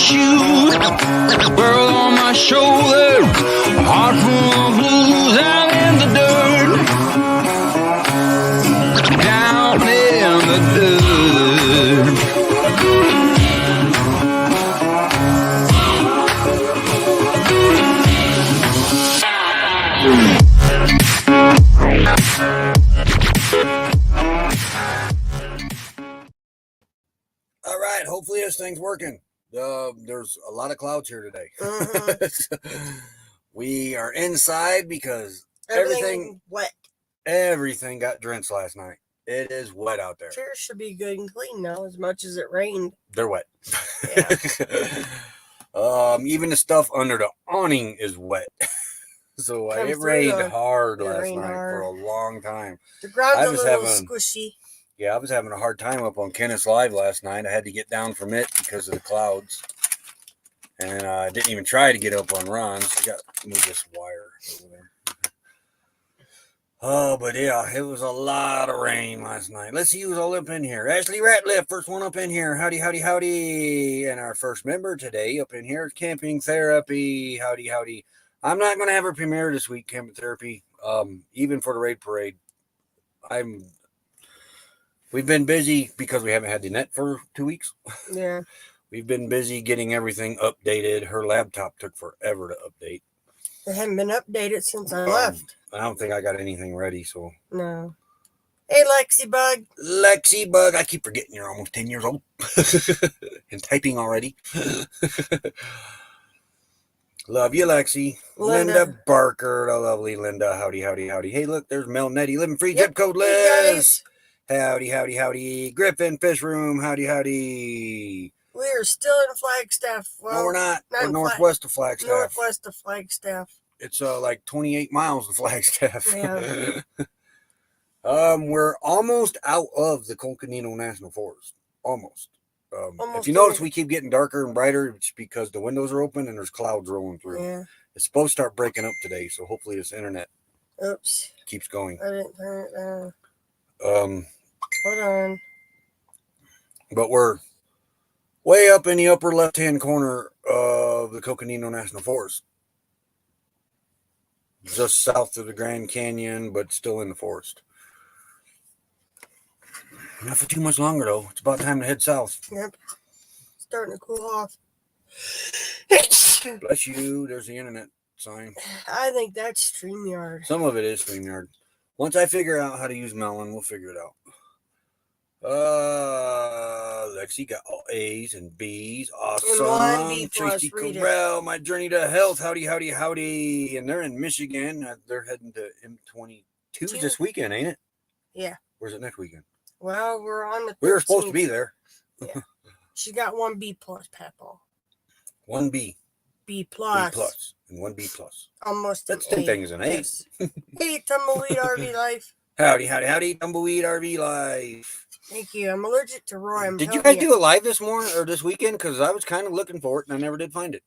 shoes, world on my shoulders, a heart full of blues out in the dirt, down in the dirt. All right, hopefully this thing's working. There's a lot of clouds here today. We are inside because everything wet. Everything got drenched last night. It is wet out there. Chairs should be good and clean now, as much as it rained. They're wet. Yeah. Even the stuff under the awning is wet. So it rained hard last night for a long time. The ground's a little squishy. Yeah, I was having a hard time up on Kenneth's Live last night. I had to get down from it because of the clouds. And I didn't even try to get up on Ron's. I got to move this wire over there. Oh, but yeah, it was a lot of rain last night. Let's see who's all up in here. Ashley Ratliff, first one up in here. Howdy, howdy, howdy. And our first member today up in here is Camping Therapy. Howdy, howdy. I'm not going to have a premiere this week, Camping Therapy, even for the Raid Parade. We've been busy because we haven't had the net for 2 weeks. Yeah. We've been busy getting everything updated. Her laptop took forever to update. It hadn't been updated since I left. I don't think I got anything ready, so. No. Hey, Lexi Bug. Lexi Bug. I keep forgetting you're almost 10 years old. And typing already. Love you, Lexi. Linda Barker, the lovely Linda. Howdy, howdy, howdy. Hey, look, there's Mel Nettie. Living free, zip code Liz. Howdy, howdy, howdy. Griffin Fish Room. Howdy, howdy. We're still in Flagstaff. Well, no, we're not. We're northwest of Flagstaff. Northwest of Flagstaff. It's like 28 miles to Flagstaff. Yeah. We're almost out of the Coconino National Forest. Almost. If you notice, we keep getting darker and brighter. It's because the windows are open and there's clouds rolling through. Yeah. It's supposed to start breaking up today, so hopefully this internet keeps going. I didn't turn it down. Hold on. But we're way up in the upper left-hand corner of the Coconino National Forest. Just south of the Grand Canyon, but still in the forest. Not for too much longer, though. It's about time to head south. Yep. Starting to cool off. Bless you. There's the internet sign. I think that's StreamYard. Some of it is StreamYard. Once I figure out how to use Melon, we'll figure it out. Lexi got all A's and B's. Awesome. Tracy Correll, My Journey to Health. Howdy, howdy, howdy. And they're in Michigan. They're heading to M22 this weekend, ain't it? Yeah. Where's it next weekend? Well, we're on the 13th. We were supposed to be there. Yeah. She got 1 B plus, Papa. 1 B. B plus. B plus. And 1 B plus. Almost. That's 2 things in 8. Yes. Hey, Tumbleweed RV Life. Howdy, howdy, howdy. Tumbleweed RV Life. Thank you. I'm allergic to Roy. Did you guys do a live this morning or this weekend? Because I was kind of looking for it and I never did find it.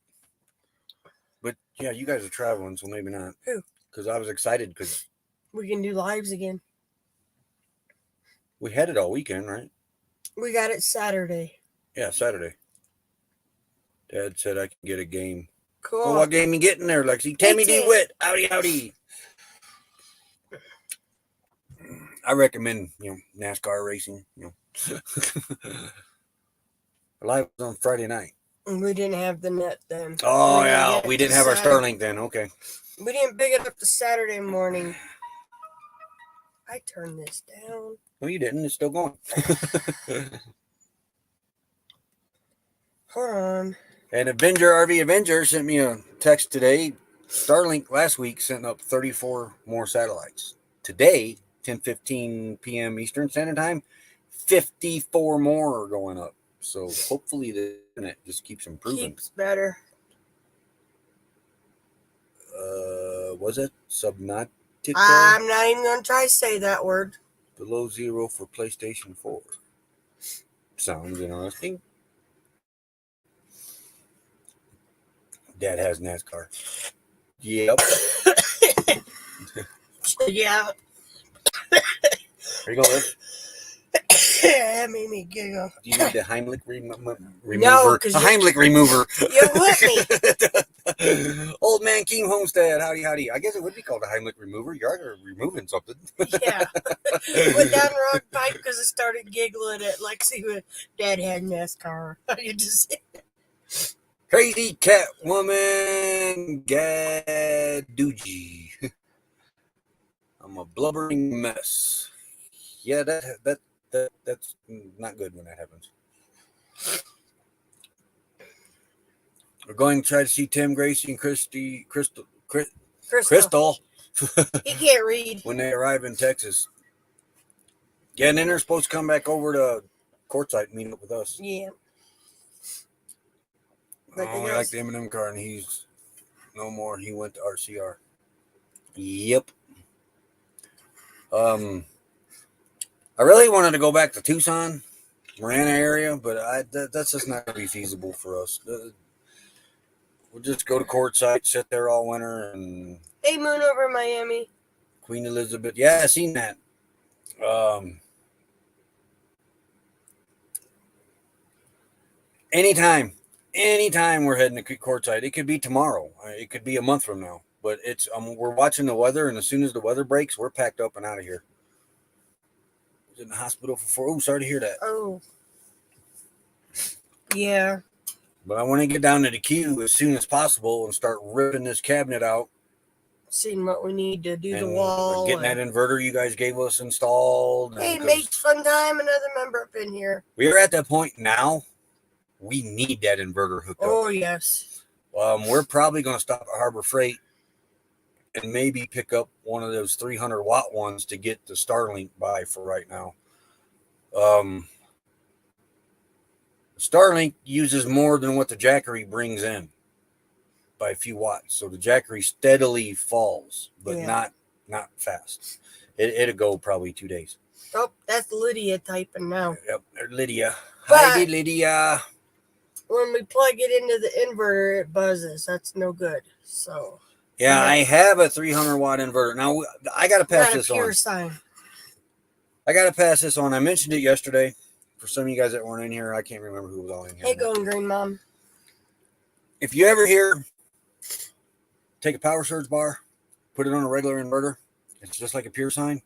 But yeah, you guys are traveling, so maybe not. Who? Because I was excited because we can do lives again. We had it all weekend, right? We got it Saturday. Yeah, Saturday. Dad said I could get a game. Cool. Oh, what game you getting there, Lexi? Tammy D. Witt. Howdy, howdy. I recommend, NASCAR racing. Live was on Friday night. We didn't have the net then. Oh, yeah. We didn't have our Starlink then. Okay. We didn't pick it up the Saturday morning. I turned this down. No, you didn't. It's still going. Hold on. And RV Avenger sent me a text today. Starlink last week sent up 34 more satellites. Today, 10:15 p.m. Eastern Standard Time, 54 more are going up. So hopefully the internet just keeps improving. Keeps better. Was it Subnautica? I'm not even going to try to say that word. Below zero for PlayStation 4. Sounds interesting. Dad has NASCAR. Yep. Yeah. There you go, Liz. That made me giggle. Do you need the Heimlich remover? No, 'cause a Heimlich remover. You whipped me. Old man King Homestead. Howdy, howdy. I guess it would be called a Heimlich remover. You are removing something. Yeah. Went down the wrong pipe because I started giggling at Lexi when Dad had NASCAR. You just Crazy cat woman Gadoogie. I'm a blubbering mess. Yeah, that's not good when that happens. We're going to try to see Tim, Gracie, and Crystal He can't read. when they arrive in Texas. Yeah, and then they're supposed to come back over to Quartzsite and meet up with us. Yeah. Oh, I like the M&M car, and he's no more. He went to RCR. Yep. I really wanted to go back to Tucson, Marana area, but that's just not going to be feasible for us. We'll just go to Quartzsite, sit there all winter, and They moon over Miami. Queen Elizabeth. Yeah, I seen that. Anytime we're heading to Quartzsite. It could be tomorrow. It could be a month from now. But it's we're watching the weather, and as soon as the weather breaks, we're packed up and out of here. I was in the hospital for 4. Oh, sorry to hear that. Oh. Yeah. But I want to get down to the queue as soon as possible and start ripping this cabinet out. Seeing what we need to do the wall. Getting that inverter you guys gave us installed. Hey, makes fun time. Another member up in here. We are at that point now. We need that inverter hooked up. Oh, yes. We're probably going to stop at Harbor Freight and maybe pick up one of those 300-watt ones to get the Starlink by for right now. Starlink uses more than what the Jackery brings in by a few watts. So the Jackery steadily falls, but not fast. It'll go probably 2 days. Oh, that's Lydia typing now. Yep, Lydia. But Heidi, Lydia. when we plug it into the inverter, it buzzes. That's no good. So yeah, I have a 300-watt inverter. Now, I got to pass this on. Sign. I got to pass this on. I mentioned it yesterday. For some of you guys that weren't in here, I can't remember who was all in here. Hey, Golden Green Mom. If you ever hear, take a power surge bar, put it on a regular inverter, it's just like a pure sine.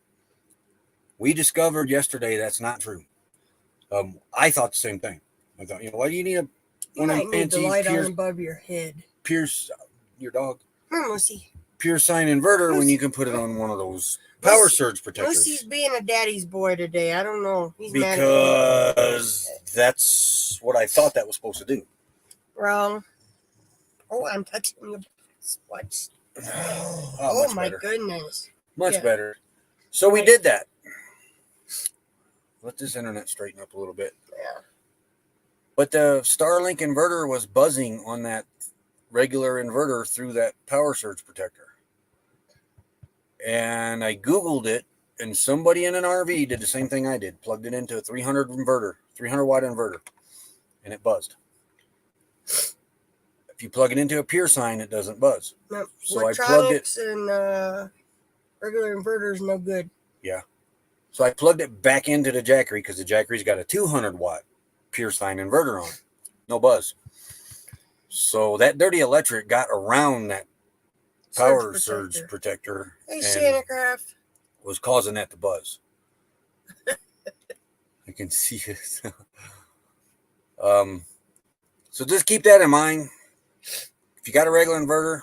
We discovered yesterday that's not true. I thought the same thing. I thought, why do you need one of them fancy light on above your head? Pure, your dog. Moosey. Pure sine inverter when you can put it on one of those power surge protectors. Moosey's being a daddy's boy today. I don't know. He's because that's what I thought that was supposed to do. Wrong. Oh, I'm touching the what? Oh my goodness. Much better. So we did that. Let this internet straighten up a little bit. Yeah. But the Starlink inverter was buzzing on that regular inverter through that power surge protector. And I Googled it, and somebody in an RV did the same thing I did. Plugged it into a 300-watt inverter, and it buzzed. If you plug it into a pure sine, it doesn't buzz. No, so I plugged it. And regular inverters no good. Yeah. So I plugged it back into the Jackery because the Jackery's got a 200-watt pure sine inverter on it. No buzz. So that dirty electric got around that power surge protector. Hey, Santa Craft. Was causing that to buzz. I can see it. So just keep that in mind. If you got a regular inverter,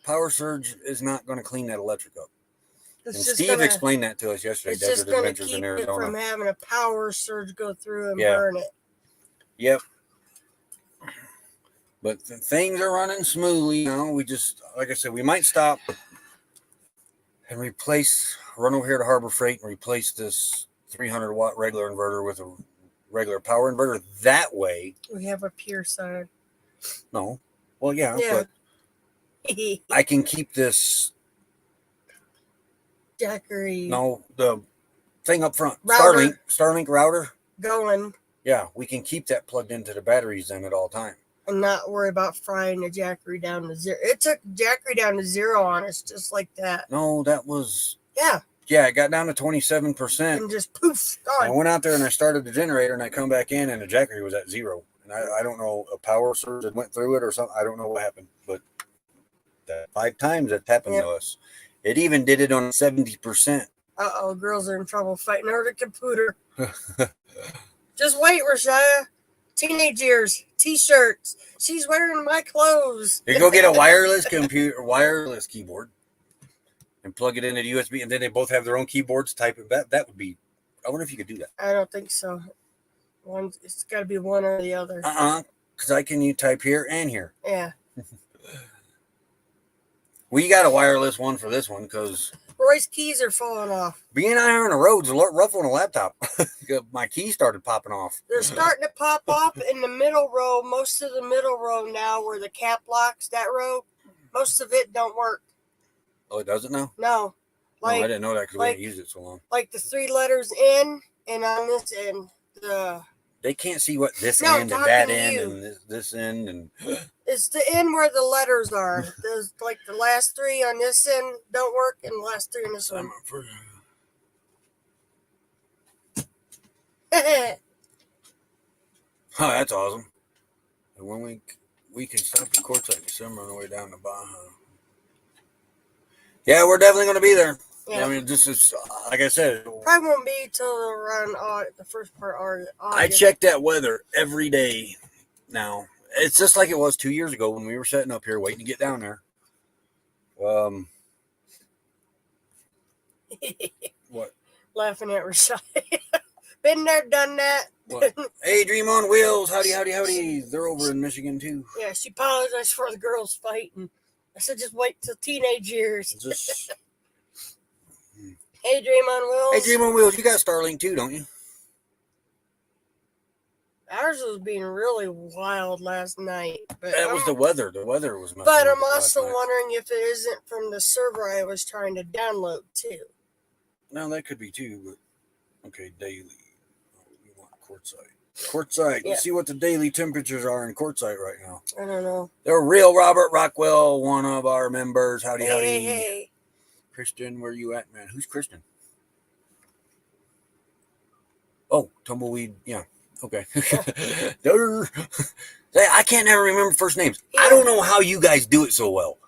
power surge is not going to clean that electric up. And Steve explained that to us yesterday. It's just going to keep it from having a power surge go through and burn it. Yep. But things are running smoothly now. We just, like I said, we might stop and run over here to Harbor Freight and replace this 300-watt regular inverter with a regular power inverter. That way. We have a pure side. No. Well, yeah. But I can keep this. Jackery. No, the thing up front. Router. Starlink router. Going. Yeah, we can keep that plugged into the batteries then at all time. And not worry about frying the Jackery down to zero. It took Jackery down to zero on us just like that. No, that was... Yeah. Yeah, it got down to 27%. and just poof, I gone. went out there and I started the generator, and I come back in, and the jackery was at 0. And I don't know, a power surge that went through it or something. I don't know what happened, but that 5 times that's happened Yep. to us. It even did it on 70%. Uh-oh, girls are in trouble fighting over the computer. Just wait, Rashaya. Teenage years, T-shirts. She's wearing my clothes. You go get a wireless computer, wireless keyboard, and plug it into the USB, and then they both have their own keyboards. Type it. That would be. I wonder if you could do that. I don't think so. It's got to be one or the other. Because I can type here and here. Yeah. We got a wireless one for this one because Roy's keys are falling off. being out here on the road's a lot rough on a laptop. My keys started popping off. They're starting to pop off in the middle row. Most of the middle row now, where the cap locks, that row, most of it don't work. Oh, it doesn't now? No. No, I didn't know that because we didn't use it so long. Like the 3 letters in, and on this end, they can't see what this No, end and talking that to end you. and this end and it's the end where the letters are. There's like the last 3 on this end don't work, and the last 3 on this one. Oh, that's awesome. And when we can stop the courtside December on the way down to Baja. Yeah, we're definitely going to be there. Yeah. I mean, this is, like I said, Probably won't be till around the first part of August. I check that weather every day now. It's just like it was 2 years ago when we were sitting up here waiting to get down there. What? Laughing at Rashai. Been there, done that. What? Hey, Dream on Wheels. Howdy, howdy, howdy. They're over in Michigan, too. Yeah, she apologized for the girls fighting. I said, just wait till teenage years. Just... Hey, Dream on Wheels. Hey, Dream on Wheels. You got Starlink, too, don't you? Ours was being really wild last night. But That was the weather. The weather was messing But up I'm last also night. wondering if it isn't from the server I was trying to download, too. No, that could be, too, but... Okay, daily. Oh, we want Quartzsite. Quartzsite. Yeah. Let's see what the daily temperatures are in Quartzsite right now. I don't know. They're real Robert Rockwell, one of our members. Howdy, howdy. Hey. Christian, where you at, man? Who's Christian? Oh, Tumbleweed. Yeah. Okay. I can't never remember first names. I don't know how you guys do it so well.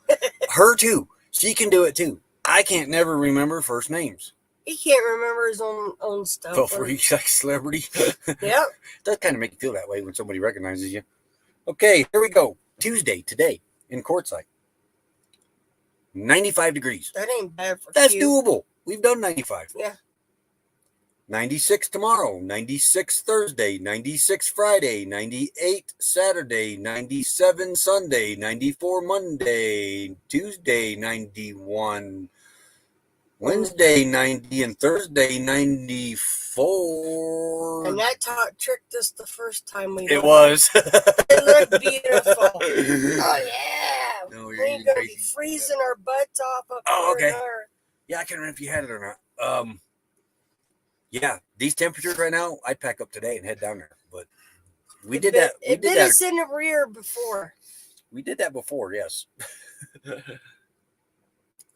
Her too. She can do it too. I can't never remember first names. He can't remember his own stuff. Before he's like a celebrity. Yep. Does kind of make you feel that way when somebody recognizes you. Okay, here we go. Tuesday today in Quartzsite. 95 degrees. That ain't bad for That's you. doable. We've done 95. Yeah. 96 tomorrow, 96 Thursday, 96 Friday, 98 Saturday, 97 Sunday, 94 Monday, Tuesday 91, Wednesday 90, and Thursday 94. And that tricked us the first time we It went. was. It looked beautiful. Oh, yeah. No, We're you're going to be crazy. freezing our butts off up Oh, there. okay. Yeah, I can't remember if you had it or not. Yeah, these temperatures right now, I'd pack up today and head down there. But we did that. We It did bit that. us in the rear before. We did that before. Yes.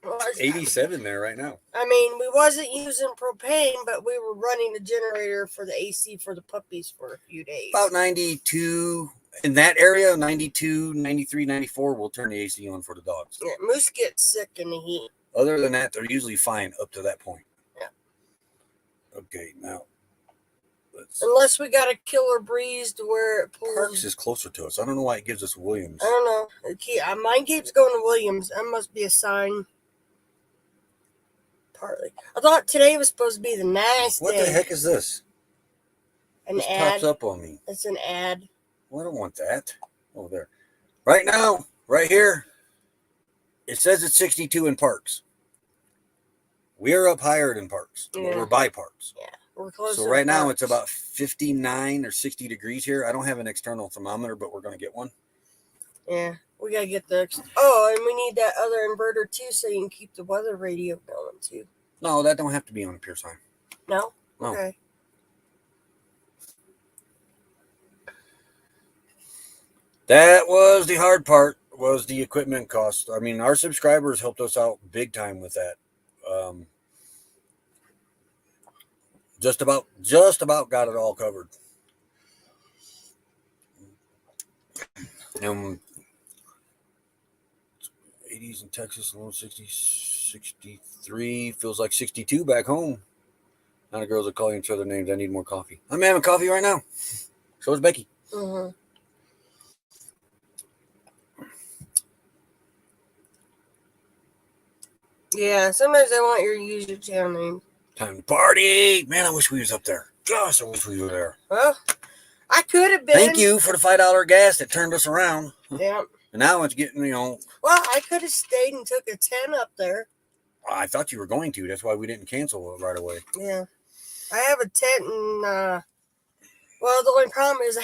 Well, 87 there right now. I mean, we wasn't using propane, but we were running the generator for the AC for the puppies for a few days. About 92 in that area. 92, 93, 94. We'll turn the AC on for the dogs. Yeah, Moose gets sick in the heat. Other than that, they're usually fine up to that point. Yeah. Okay, now let's. Unless we got a killer breeze to where it pulls. Parks is closer to us. I don't know why it gives us Williams. I don't know. Mine keeps going to Williams. That must be a sign. Partly. I thought today was supposed to be the nice What day. the heck is this? An This ad. pops up on me. It's an ad. Well, I don't want that. Oh, there. Right now, right here, it says it's 62 in Parks. We're up higher than Parks. Yeah. We're by Parks. Yeah, we're close. So right now it's about 59 or 60 degrees here. I don't have an external thermometer, but we're going to get one. Yeah, we gotta get the. Oh, and we need that other inverter too, so you can keep the weather radio going too. No, that don't have to be on a pure sign. No. No. Okay. That was the hard part, was the equipment cost. I mean, our subscribers helped us out big time with that. Just about got it all covered. 80s in Texas, low 60, 63, feels like 62 back home. Now the girls are calling each other names. I need more coffee. I'm having coffee right now. So is Becky. Mm-hmm. Yeah, sometimes I want you to use your channel name. Time to party. Man, I wish we was up there. Gosh, I wish we were there. Well, I could have been. Thank you for the $5 gas that turned us around. Yeah. And now it's getting, Well, I could have stayed and took a 10 up there. I thought you were going to. That's why we didn't cancel right away. Yeah. I have a tent and, well, the only problem is I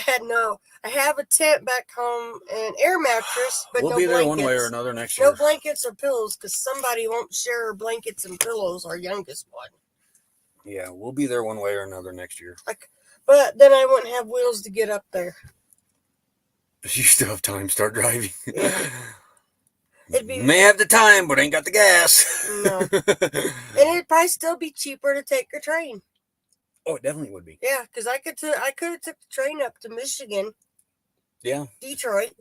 have a tent back home and air mattress, but we'll no be there blankets. one way or another next year. No blankets or pillows because somebody won't share blankets and pillows, our youngest one. Yeah, we'll be there one way or another next year. But then I wouldn't have wheels to get up there. You still have time to start driving. Yeah. May have the time, but ain't got the gas. No. And it'd probably still be cheaper to take a train. Oh, it definitely would be. Yeah, because I could have took the train up to Michigan. Yeah. Detroit.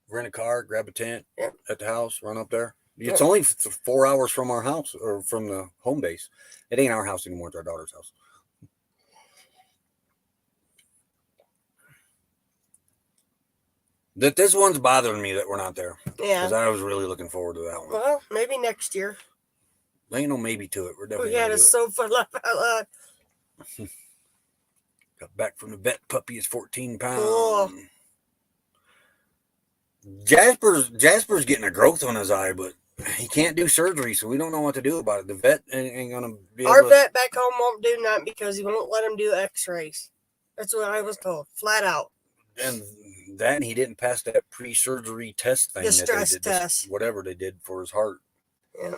Rent a car, grab a tent at the house, run up there. It's Yeah. only 4 hours from our house or from the home base. It ain't our house anymore. It's our daughter's house. This one's bothering me that we're not there. Yeah. Because I was really looking forward to that one. Well, maybe next year. There ain't no maybe to it. We're definitely We had gonna a do it. sofa laugh out loud. Got back from the vet. Puppy is 14 pounds. Oh. Jasper's getting a growth on his eye, but he can't do surgery, so we don't know what to do about it. The vet ain't gonna be able Our to. vet back home won't do nothing because he won't let him do x-rays. That's what I was told, flat out. And that he didn't pass that pre-surgery test thing. The that stress they did, test. whatever they did for his heart. Yeah.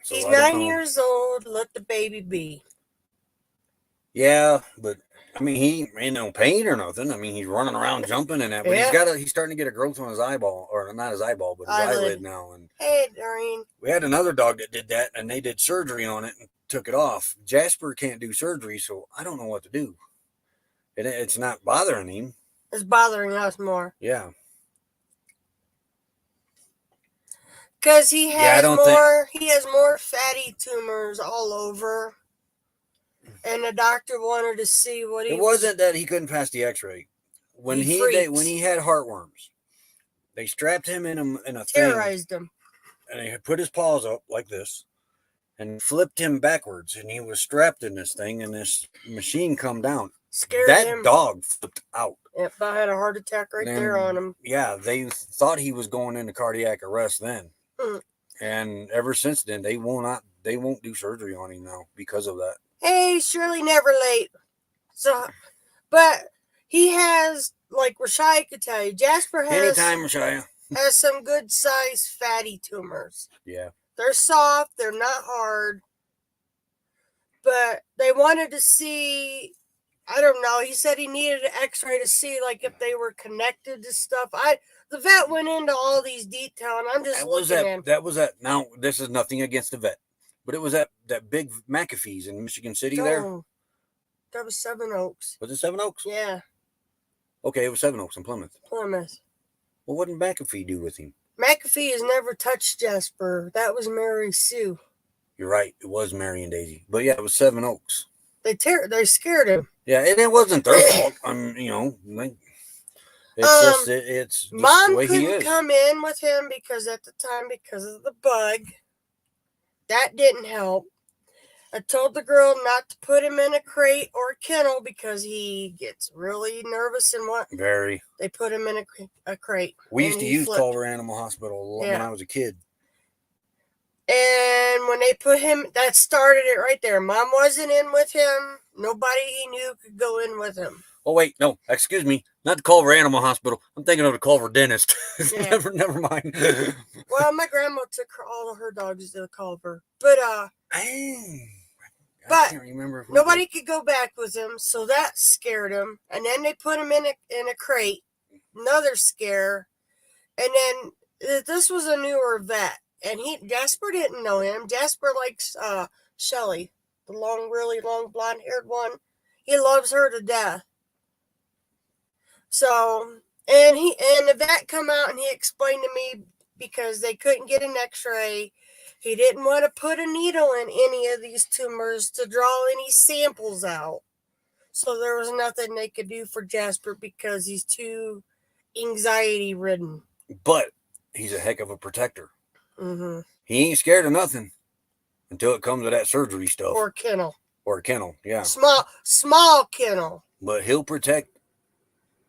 So He's I don't 9 know. years old. Let the baby be. Yeah, but I mean, he ain't no pain or nothing. I mean, he's running around jumping and that, but Yeah. he's starting to get a growth on his eyeball, or not his eyeball, but his eyelid now. And Hey, Doreen. we had another dog that did that, and they did surgery on it and took it off. Jasper can't do surgery, so I don't know what to do. It's not bothering him. It's bothering us more. Yeah. Because he has I don't he has more fatty tumors all over. And the doctor wanted to see what he It wasn't that he couldn't pass the X-ray. When when he had heartworms, they strapped him in a terrorized thing, him, and they put his paws up like this, and flipped him backwards, and he was strapped in this thing, and this machine come down. Scared that him. Dog flipped out. Yep, I had a heart attack there on him. Yeah, they thought he was going into cardiac arrest then, and ever since then they won't do surgery on him now because of that. Hey, Shirley, never late. So, but he has, like Rashai could tell you, Jasper has Anytime, Rashaya. has some good sized fatty tumors. Yeah. They're soft, they're not hard. But they wanted to see, I don't know, he said he needed an x-ray to see like if they were connected to stuff. The vet went into all these details, and I'm just That was that. Now, this is nothing against the vet, but it was that big McAfee's in Michigan City there. That was Seven Oaks. Was it Seven Oaks? Yeah. Okay, it was Seven Oaks in Plymouth. Plymouth. Well, what did McAfee do with him? McAfee has never touched Jasper. That was Mary Sue. You're right. It was Mary and Daisy. But yeah, it was Seven Oaks. They scared him. Yeah, and it wasn't their fault. It's just Mom the way he couldn't is. come in with him because of the bug. That didn't help. I told the girl not to put him in a crate or a kennel because he gets really nervous and Very. They put him in a crate. We used to use Culver Animal Hospital when I was a kid. And when they put him, that started it right there. Mom wasn't in with him. Nobody he knew could go in with him. Oh, wait. No, excuse me. Not the Culver Animal Hospital. I'm thinking of the Culver Dentist. Yeah. never mind. Well, my grandma took all of her dogs to the Culver. But, I can't remember. Nobody could go back with him, so that scared him. And then they put him in a crate. Another scare. And then this was a newer vet. And Jasper didn't know him. Jasper likes Shelly, the really long blonde-haired one. He loves her to death. So, and the vet come out and he explained to me because they couldn't get an x-ray. He didn't want to put a needle in any of these tumors to draw any samples out. So there was nothing they could do for Jasper because he's too anxiety ridden. But he's a heck of a protector. Mm-hmm. He ain't scared of nothing until it comes to that surgery stuff. Or kennel. Or a kennel, yeah. Small kennel. But he'll protect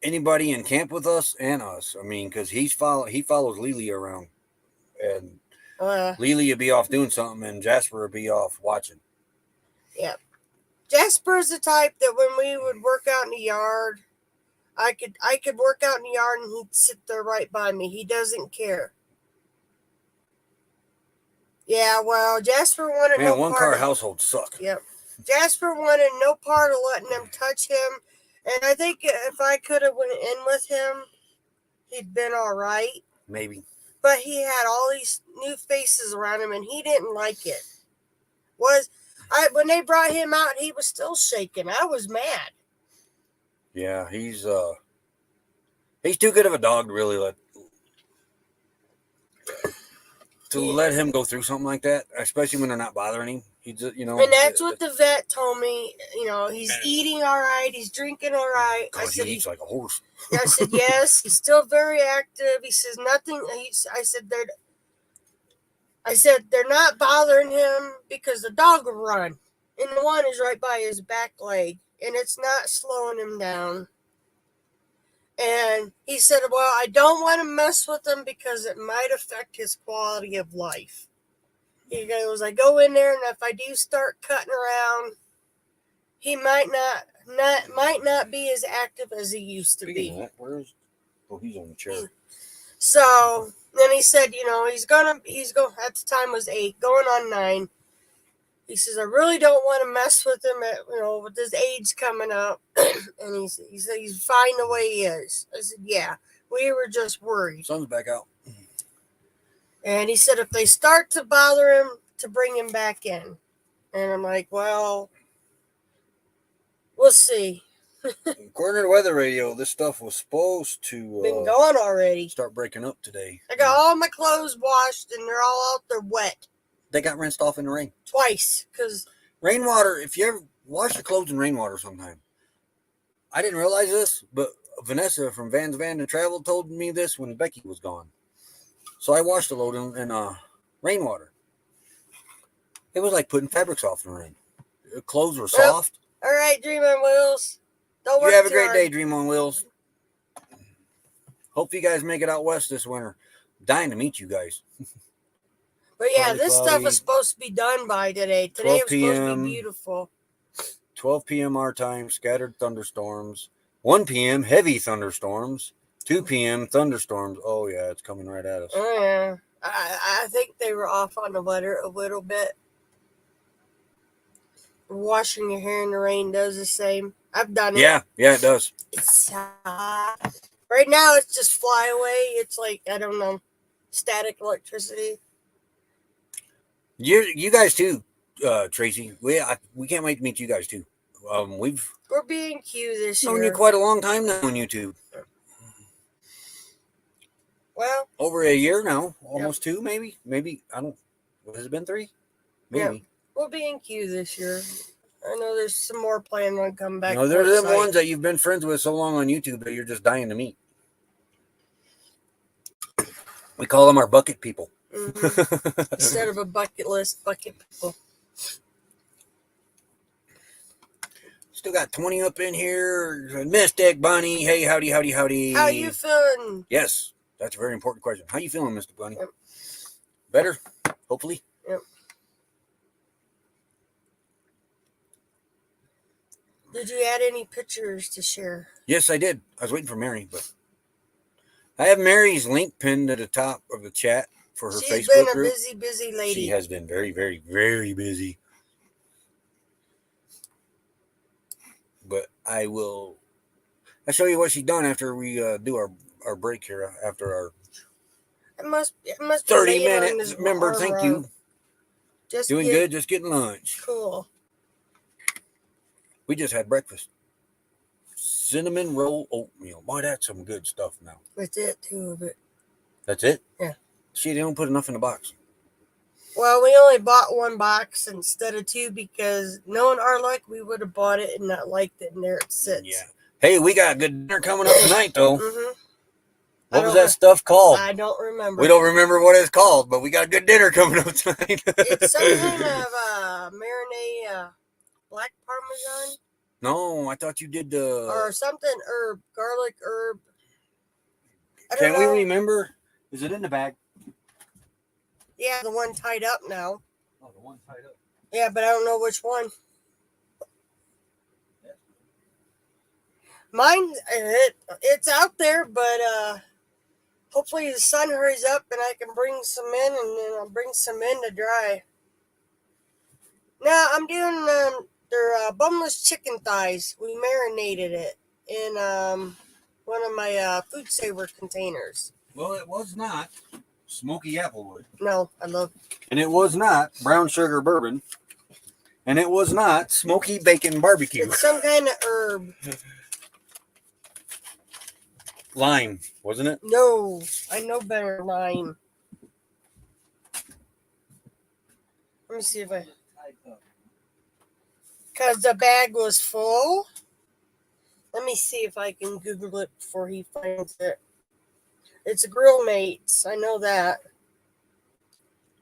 anybody in camp with us and us. I mean, because he follows Lily around. And Lily will be off doing something and Jasper will be off watching. Yeah. Jasper's the type that when we would work out in the yard, I could work out in the yard and he'd sit there right by me. He doesn't care. Yeah, well, Jasper wanted no part. Man, one-car households suck. Yep. Jasper wanted no part of letting them touch him. And I think if I could have went in with him, he'd been all right. Maybe. But he had all these new faces around him, and he didn't like it. When they brought him out, he was still shaking. I was mad. Yeah, he's too good of a dog to really let him go through something like that, especially when they're not bothering him. He just, And that's what the vet told me. He's eating all right. He's drinking all right. God, I said he eats like a horse. I said yes. He's still very active. He says nothing. I said they're not bothering him because the dog will run, and the one is right by his back leg, and it's not slowing him down. And he said, well, I don't want to mess with him because it might affect his quality of life. He goes, I go in there, and if I do start cutting around, he might not be as active as he used to be. He's on the chair. So then he said, he's going at the time was 8, going on 9. He says, I really don't want to mess with him with his age coming up. And he said he's fine the way he is. I said, yeah, we were just worried. Sun's back out. And he said, if they start to bother him, to bring him back in. And I'm like, well, we'll see. According to the weather radio, this stuff was supposed to been gone already. Start breaking up today. I got all my clothes washed, and they're all out there wet. They got rinsed off in the rain. Twice, because rainwater, if you ever wash your clothes in rainwater sometime. I didn't realize this, but Vanessa from Van's Van and Travel told me this when Becky was gone. So I washed a load in rainwater. It was like putting fabrics off in the rain. The clothes were soft. All right, Dream on Wheels. Don't work you have a too great hard. day, Dream on Wheels. Hope you guys make it out west this winter. Dying to meet you guys. But yeah, this stuff is supposed to be done by today. Today was supposed to be beautiful. 12 p.m. our time, scattered thunderstorms. 1 p.m., heavy thunderstorms. 2 p.m., thunderstorms. Oh, yeah, it's coming right at us. Oh, yeah. I think they were off on the weather a little bit. Washing your hair in the rain does the same. I've done it. Yeah, it does. It's right now, it's just fly away. It's like, I don't know, static electricity. You guys too, Tracy. We can't wait to meet you guys too. We're being Q this year. Known you quite a long time now on YouTube. Well, over a year now, almost 2, maybe. I don't. What has it been 3? Maybe. Yep. We'll be in Q this year. I know there's some more planning on coming back. There's them ones that you've been friends with so long on YouTube that you're just dying to meet. We call them our bucket people. Mm-hmm. Instead of a bucket list, bucket people. Still got 20 up in here. Mystic Bunny. Hey, howdy. How you feeling? Yes, that's a very important question. How you feeling, Mr. Bunny? Yep. Better, hopefully. Yep. Did you add any pictures to share? Yes, I did. I was waiting for Mary, but I have Mary's link pinned at the top of the chat for her Facebook group. She's been a busy lady. She has been very, very, very busy. But I'll show you what she's done after we do our break here, after our it must 30 minutes. Remember, thank you. Just Doing good, just getting lunch. Cool. We just had breakfast. Cinnamon roll oatmeal. Boy, that's some good stuff now. That's it, two of it. That's it? Yeah. She didn't put enough in the box. Well, we only bought one box instead of two because knowing our luck, we would have bought it and not liked it, and there it sits. Yeah. Hey, we got good dinner coming up tonight, though. Mm-hmm. What was that stuff called? I don't remember. We don't remember what it's called, but we got good dinner coming up tonight. It's some kind of marinade, black parmesan. No, I thought you did the... Or something herb, garlic herb. Can we remember? Is it in the bag? Yeah, the one tied up now. Oh, the one tied up. Yeah, but I don't know which one. Mine, it's out there, but hopefully the sun hurries up and I can bring some in, and then I'll bring some in to dry. Now, I'm doing their boneless chicken thighs. We marinated it in one of my food saver containers. Well, it was not smoky applewood. No, I love it. And it was not brown sugar bourbon. And it was not smoky bacon barbecue. It's some kind of herb. Lime, wasn't it? No, I know better lime. Let me see if I... Because the bag was full. Let me see if I can Google it before he finds it. It's Grill Mates. I know that.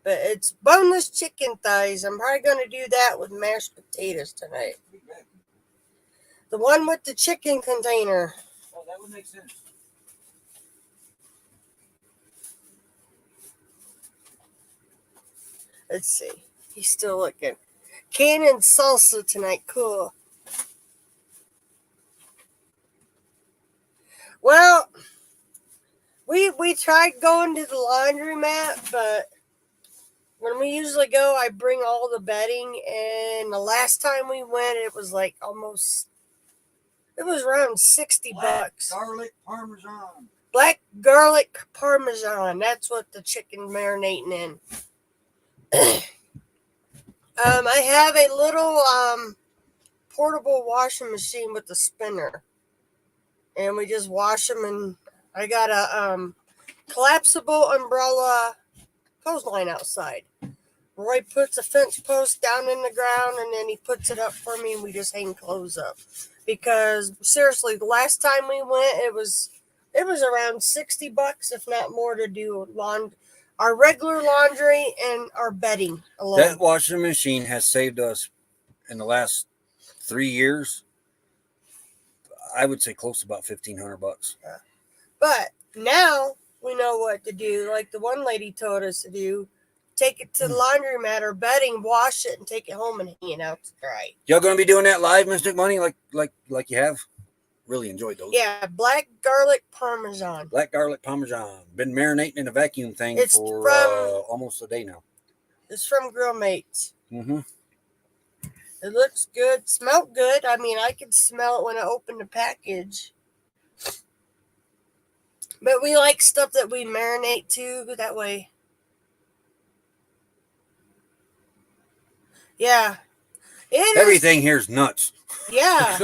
But it's boneless chicken thighs. I'm probably going to do that with mashed potatoes tonight. The one with the chicken container. Oh, that would make sense. Let's see. He's still looking. Cannon salsa tonight. Cool. Well, we tried going to the laundromat, but when we usually go, I bring all the bedding, and the last time we went, it was like almost, it was around $60. Garlic parmesan. Black garlic parmesan. That's what the chicken marinating in. I have a little portable washing machine with a spinner, and we just wash them. And I got a collapsible umbrella clothesline outside. Roy puts a fence post down in the ground, and then he puts it up for me, and we just hang clothes up. Because seriously, the last time we went, it was around $60, if not more, to do our regular laundry and our bedding alone. That washing machine has saved us in the last 3 years. I would say close to about $1,500. Yeah. But now we know what to do. Like the one lady told us to do, take it to the laundromat or bedding, wash it, and take it home and hang it out to dry. Y'all gonna be doing that live, Mystic Money, like you have? Really enjoyed those. Yeah, black garlic parmesan. Black garlic parmesan. Been marinating in a vacuum thing for almost a day now. It's from Grill Mates. Mm-hmm. It looks good. Smelled good. I mean, I could smell it when I opened the package. But we like stuff that we marinate too. That way. Yeah. Everything here's nuts. Yeah.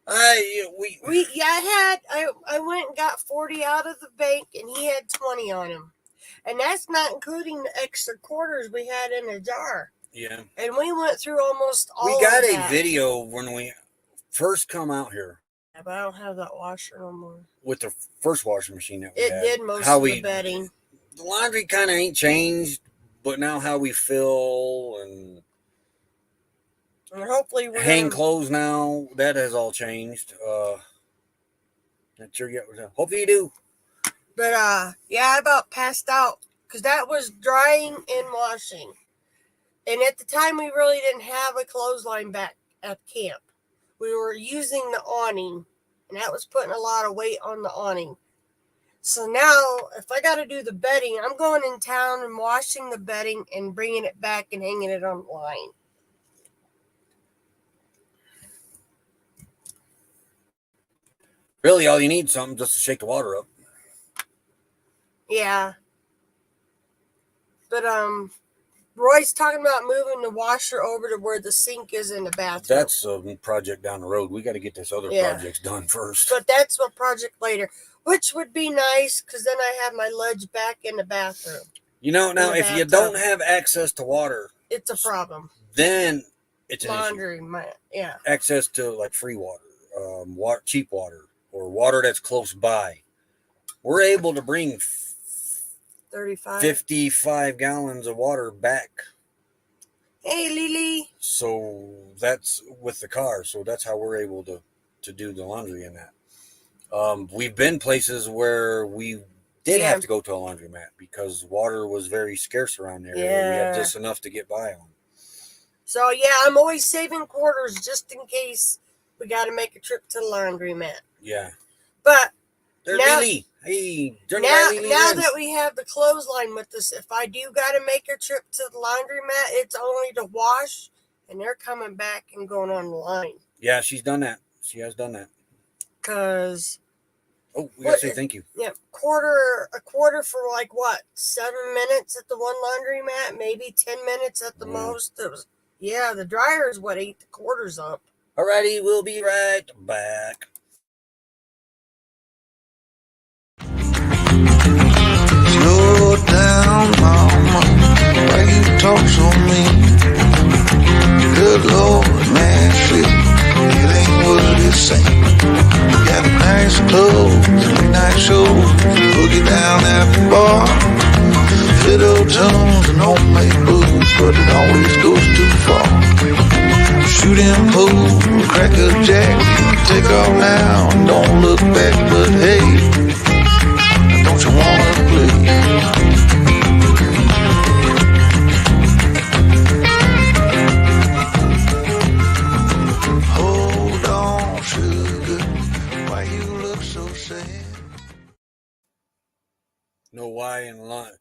I went and got 40 out of the bank, and he had 20 on him. And that's not including the extra quarters we had in a jar. Yeah. And we went through almost all We got of a that. video when we first come out here. Yeah, but I don't have that washer no more. With the first washing machine that we It had. did most of the bedding. The laundry kind of ain't changed, but now how we feel and hopefully we're hang clothes now, that has all changed. Not sure yet. Hopefully you do. But yeah, I about passed out because that was drying and washing. And at the time, we really didn't have a clothesline back at camp. We were using the awning, and that was putting a lot of weight on the awning. So now, if I got to do the bedding, I'm going in town and washing the bedding and bringing it back and hanging it on the line. Really, all you need is something just to shake the water up. Yeah. But Roy's talking about moving the washer over to where the sink is in the bathroom. That's a project down the road. We got to get this other projects done first. But that's a project later, which would be nice because then I have my ledge back in the bathroom. You know, now if you don't have access to water, it's a problem. Then it's an laundry, issue. Yeah. Access to like free water, cheap water, or water that's close by. We're able to bring 55 gallons of water back. Hey, Lily. So that's with the car. So that's how we're able to do the laundry in that. We've been places where we did have to go to a laundromat because water was very scarce around there. Yeah. We had just enough to get by on. So, yeah, I'm always saving quarters just in case we got to make a trip to the laundromat. Yeah. But now, Lily. Hey, now that we have the clothesline with us, if I do got to make a trip to the laundromat, it's only to wash, and they're coming back and going on the line. Yeah, she's done that. She has done that. Because... Oh, we gotta say thank you. Yeah, a quarter for like what? 7 minutes at the one laundromat, maybe 10 minutes at the most. It was, the dryer is what ate the quarters up. Alrighty, we'll be right back. Slow down, mama, why you talk so mean? Good Lord, man, shit, it ain't what it seems. Got nice clothes, nice shows, boogie down at the bar. Fiddle tunes and homemade blues, but it always goes too far. Shooting pool, crack a jack, take off now and don't look back, but hey, don't you wanna play? Hold on, sugar, why you look so sad? No why in line.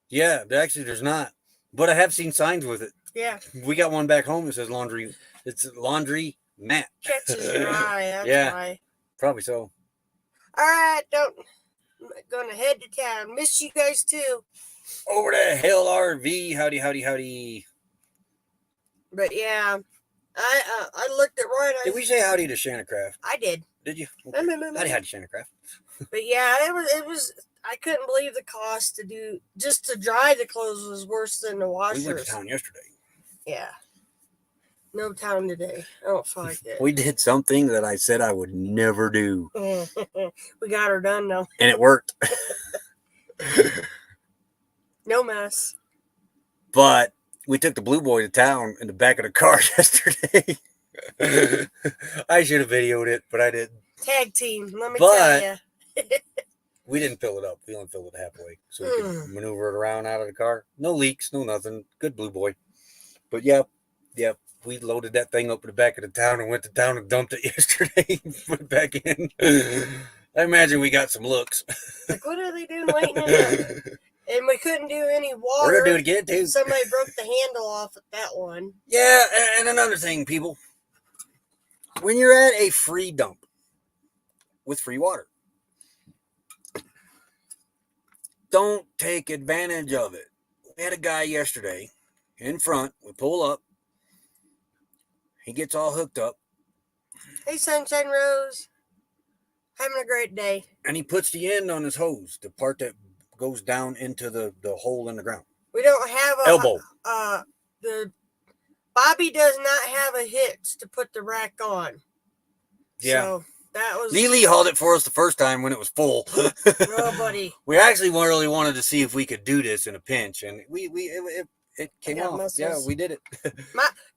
Yeah, actually there's not. But I have seen signs with it. Yeah. We got one back home that says laundry. It's laundry mat. Catches your eye, that's why. Probably so. Alright, gonna head to town. Miss you guys too. Over to Hell RV. Howdy, howdy, howdy. But yeah, I looked at Roy and did we say howdy to Shanacraft? I did. Did you? Okay. Howdy, howdy, Shanacraft. But yeah, it was. I couldn't believe the cost just to dry the clothes was worse than the washers. We went to town yesterday. Yeah. No time today. I don't feel like it. We did something that I said I would never do. We got her done though. And it worked. No mess. But we took the blue boy to town in the back of the car yesterday. I should have videoed it, but I didn't. Tag team, let me tell you. We didn't fill it up. We only filled it halfway. So we could maneuver it around out of the car. No leaks, no nothing. Good blue boy. But yep. We loaded that thing up in the back of the town and went to town and dumped it yesterday. Put it back in. I imagine we got some looks. Like, what are they doing waiting in there? And we couldn't do any water. We're going to do it again, too. Somebody broke the handle off at that one. Yeah, and another thing, people. When you're at a free dump with free water, don't take advantage of it. We had a guy yesterday in front. We pull up. He gets all hooked up. Hey, Sunshine Rose. Having a great day. And he puts the end on his hose, the part that goes down into the hole in the ground. We don't have a elbow. Bobby does not have a hitch to put the rack on. Yeah. So that was Lily hauled it for us the first time when it was full. Oh, buddy. We actually really wanted to see if we could do this in a pinch, and it came off. Muscles. Yeah, we did it.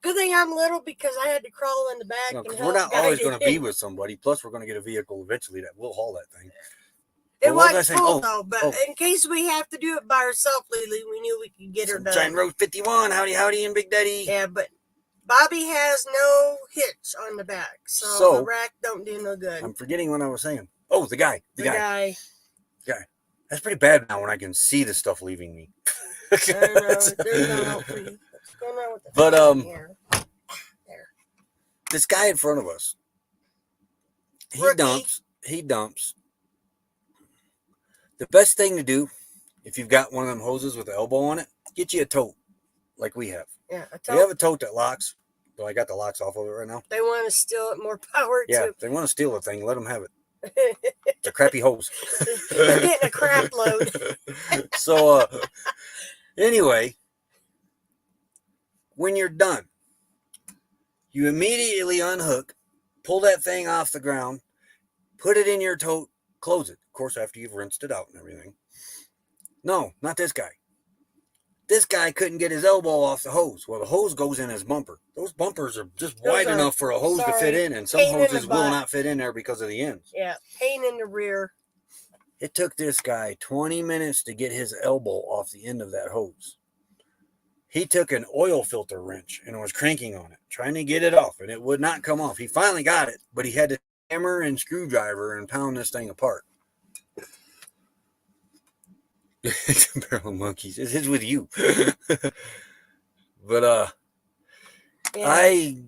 Good thing I'm little because I had to crawl in the back. No, we're not always going to be with somebody. Plus, we're going to get a vehicle eventually that will haul that thing. It wasn't full though, but in case we have to do it by ourselves, Lily, we knew we could get her done. Sunshine Road 51, howdy, and Big Daddy. Yeah, but Bobby has no hitch on the back, so the rack don't do no good. I'm forgetting what I was saying. Oh, the guy. That's pretty bad now when I can see the stuff leaving me. I know, there's no help for you. What's going on with the here? There. This guy in front of us, he dumps. The best thing to do if you've got one of them hoses with the elbow on it, get you a tote like we have. Yeah, We have a tote that locks. Well, I got the locks off of it right now. They want to steal it, more power Yeah, to. if they want to steal the thing, let them have it. It's a crappy hose. They're getting a crap load. So, anyway, when you're done, you immediately unhook, pull that thing off the ground, put it in your tote, close it. Of course, after you've rinsed it out and everything. No, not this guy. This guy couldn't get his elbow off the hose. Well, the hose goes in his bumper. Those bumpers are just wide enough for a hose to fit in, and some hoses will not fit in there because of the ends. Yeah, pain in the rear. It took this guy 20 minutes to get his elbow off the end of that hose. He took an oil filter wrench and was cranking on it, trying to get it off, and it would not come off. He finally got it, but he had to hammer and screwdriver and pound this thing apart. It's a barrel of monkeys. It is with you. But Yeah. I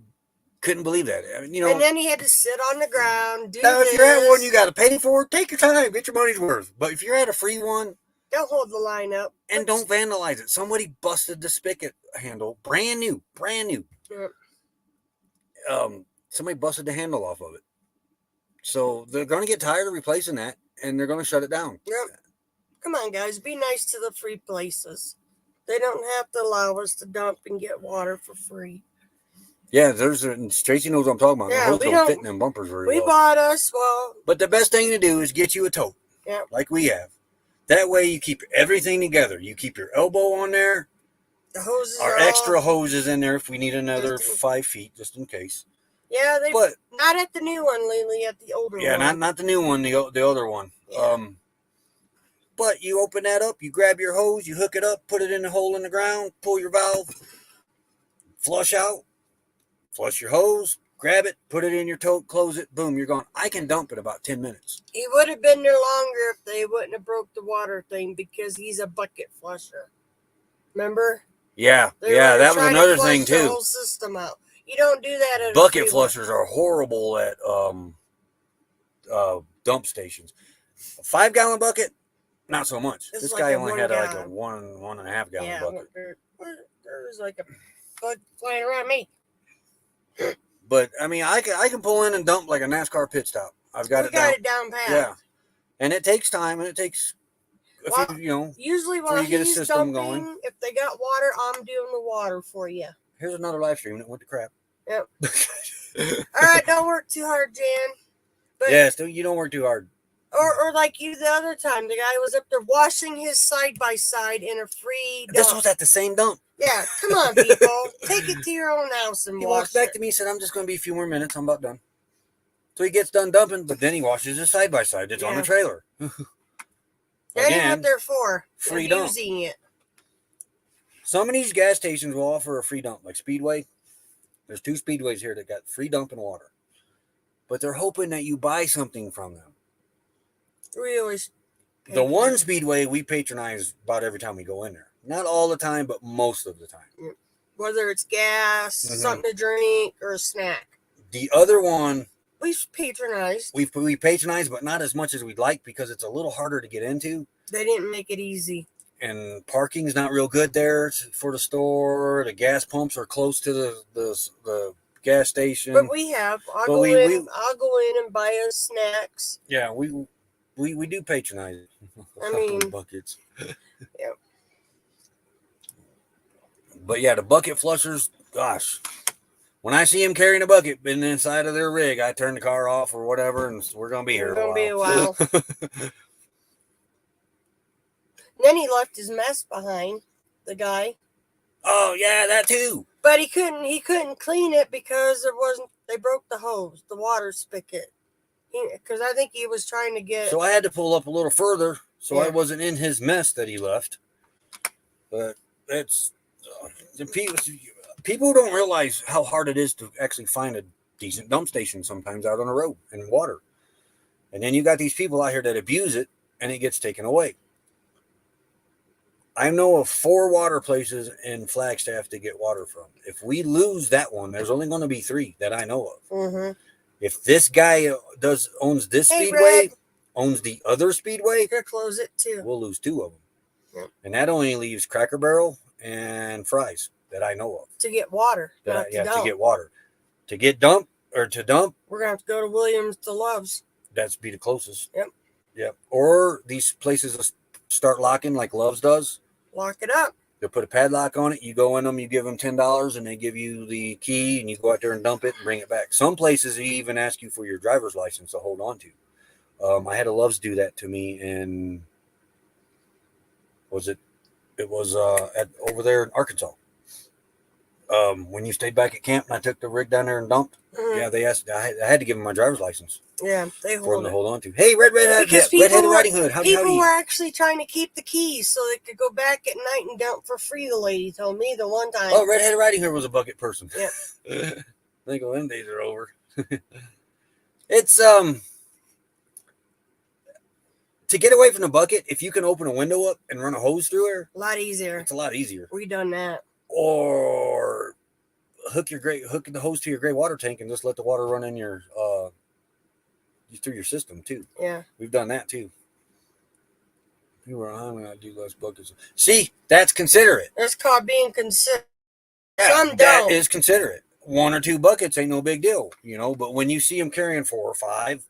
couldn't believe that. I mean, you know, And then he had to sit on the ground, do now this. if you're at one you got to pay for, take your time, get your money's worth. But if you're at a free one, Don't hold the line up. and don't vandalize it. Somebody busted the spigot handle, brand new. Yep. Somebody busted the handle off of it. So they're going to get tired of replacing that, and they're going to shut it down. Yep. Come on, guys. Be nice to the free places. They don't have to allow us to dump and get water for free. Yeah, Tracy knows what I'm talking about. Yeah, the hose we don't fit don't- in them bumpers very We well. bought us, well, But the best thing to do is get you a tote, Yep. like we have. That way you keep everything together. You keep your elbow on there, the hoses our are extra all, hoses in there if we need another Just in- 5 feet, just in case. Yeah, they But not at the new one lately, at the older yeah, one. not the new one, the other one. Yeah. But you open that up, you grab your hose, you hook it up, put it in the hole in the ground, pull your valve, flush out, flush your hose, grab it, put it in your tote, close it, boom, you're gone. I can dump in about 10 minutes. He would have been there longer if they wouldn't have broke the water thing because he's a bucket flusher. Remember? Yeah, They were that was trying to another flush thing the too. whole system out. You don't do that at Bucket a free one. flushers are horrible at dump stations. A 5-gallon bucket, not so much. It's This like guy a only 1 had like a gallon. 1.5 gallon Yeah, bucket. there was like a bug flying around me. But I mean, I can pull in and dump like a NASCAR pit stop. I've got We it down. got it down pat. Yeah, and it takes time, and it takes a Well, few. Usually Before while you get a he's system dumping, going. if they got water, I'm doing the water for you. Here's another live stream that went to crap. Yep. All right, don't work too hard, Jan. But Yeah, still you don't work too hard. or like you the other time, the guy was up there washing his side by side in a free dump. This was at the same dump. Yeah, come on, people, take it to your own house and He wash walks back it. to me and said, "I'm just going to be a few more minutes. I'm about done." So he gets done dumping, but then he washes his side by side. It's on Yeah. the trailer. That ain't Again, what they're for. free dump. Using it. some of these gas stations will offer a free dump, like Speedway. There's 2 Speedways here that got free dump and water, but they're hoping that you buy something from them. We always The one Speedway we patronize about every time we go in there. Not all the time, but most of the time. whether it's gas, Mhm. something to drink, or a snack. The other one We've patronized. we patronize, but not as much as we'd like because it's a little harder to get into. They didn't make it easy. And parking's not real good there for the store. The gas pumps are close to the gas station. But we have. I'll But go we- in. I'll go in and buy us snacks. Yeah, we do patronize it. I mean- buckets. Yeah. But yeah, the bucket flushers, gosh. When I see them carrying a bucket in the inside of their rig, I turn the car off or whatever, and we're gonna be here. We're gonna be a while. while. Then he left his mess behind, the guy. Oh yeah, that too. But he couldn't clean it because they broke the hose, the water spigot. Because I think he was trying to get. So I had to pull up a little further, so I Yeah. wasn't in his mess that he left. But it's the people don't realize how hard it is to actually find a decent dump station sometimes out on the road and water. And then you got these people out here that abuse it, and it gets taken away. I know of 4 water places in Flagstaff to get water from. If we lose that one, there's only going to be 3 that I know of. Mm-hmm. If this guy owns this Hey, speedway, Red. owns the other speedway, Here, close it too. we'll lose 2 of them. Yep. And that only leaves Cracker Barrel and Fry's that I know of. To get water. Not to dump. To get water. To get dump, we're going to have to go to Williams to Love's. that's be the closest. Yep. Yep. Or these places start locking like Love's does. Lock it up. They'll put a padlock on it. You go in them, you give them $10, and they give you the key, and you go out there and dump it and bring it back. Some places they even ask you for your driver's license to hold on to. I had a Love's do that to me, and it was at over there in Arkansas. When you stayed back at camp and I took the rig down there and dumped, yeah, they asked. I had to give them my driver's license. Yeah, they for them hold to it. hold on to. Hey, Red-Headed Riding Hood. People were actually trying to keep the keys so they could go back at night and dump for free. The lady told me the one time. Oh, Red-Headed Riding Hood was a bucket person. Yep. I think all them days are over. It's to get away from the bucket. If you can open a window up and run a hose through her, a lot easier. It's a lot easier. We done that. Or hook the hose to your gray water tank and just let the water run in your through your system too. Yeah, we've done that too. You were on when I do less buckets. See, that's considerate. That's called being considerate. Yeah, that is considerate. 1 or 2 buckets ain't no big deal, But when you see them carrying 4 or 5,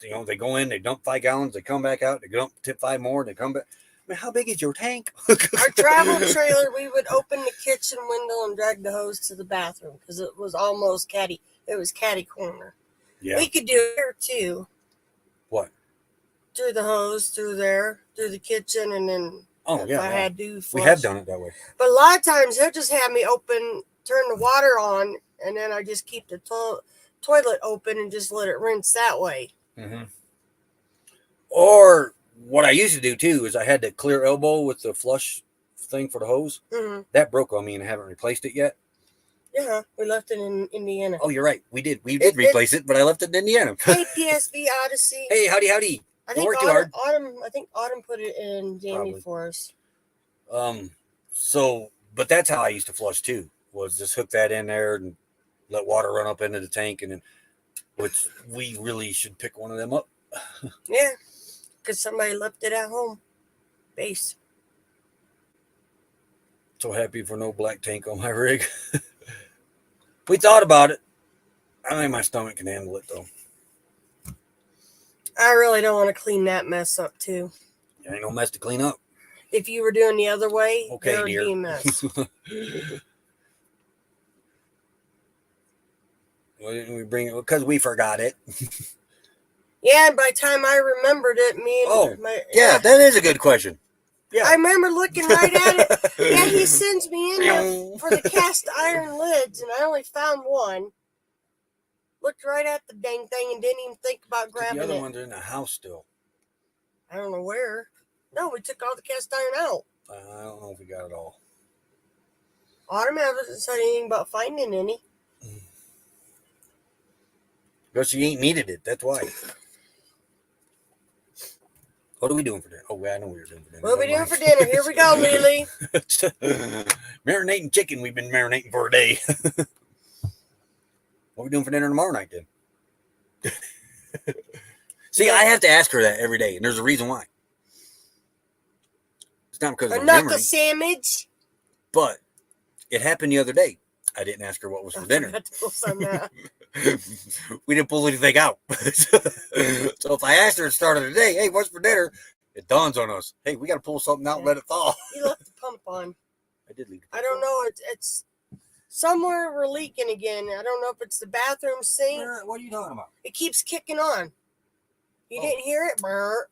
they go in, they dump 5 gallons, they come back out, they tip 5 more, they come back. I mean, how big is your tank? Our travel trailer, we would open the kitchen window and drag the hose to the bathroom because it was almost catty. It was catty corner. Yeah. We could do it here too. What? Through the hose, through the kitchen, and then I had to flush. We have done it that way. But a lot of times he'll just have me turn the water on, and then I just keep the toilet open and just let it rinse that way. Mm-hmm. Or what I used to do too is I had the clear elbow with the flush thing for the hose. Mm-hmm. That broke on me and I haven't replaced it yet. Yeah, we left it in Indiana. Oh, you're right. We did replace it, but I left it in Indiana. Hey, PSV Odyssey. Hey, howdy. I think Autumn put it in Jamie for us. But that's how I used to flush too. Was just hook that in there and let water run up into the tank, and then which we really should pick one of them up. Yeah, because somebody left it at home. Base. So happy for no black tank on my rig. We thought about it. I think my stomach can handle it though. I really don't want to clean that mess up too. There ain't no mess to clean up. If you were doing the other way, okay, there would dear. be a mess. Why didn't we bring it? Because we forgot it. Yeah, and by the time I remembered it, that is a good question. Yeah, I remember looking right at it. Yeah, he sends me in there for the cast iron lids, and I only found one. Looked right at the dang thing and didn't even think about grabbing it. The other ones are in the house still. I don't know where. No, we took all the cast iron out. I don't know if we got it all. Autumn hasn't said anything about finding any. Because she ain't needed it. That's why. What are we doing for dinner? Oh, I know what we're doing for dinner. What are we doing for dinner? Here we go, Lily. Marinating chicken. We've been marinating for a day. What are we doing for dinner tomorrow night then? See, I have to ask her that every day, and there's a reason why. It's not because of a knuckle sandwich. But it happened the other day. I didn't ask her what was for dinner. We didn't pull anything out. So if I asked her at the start of the day, hey, what's for dinner? It dawns on us. Hey, we got to pull something out and let it thaw. You left the pump on. I did leave the pump I don't know. It's somewhere we're leaking again. I don't know if it's the bathroom sink. What are you talking about? It keeps kicking on. You didn't hear it? Brr.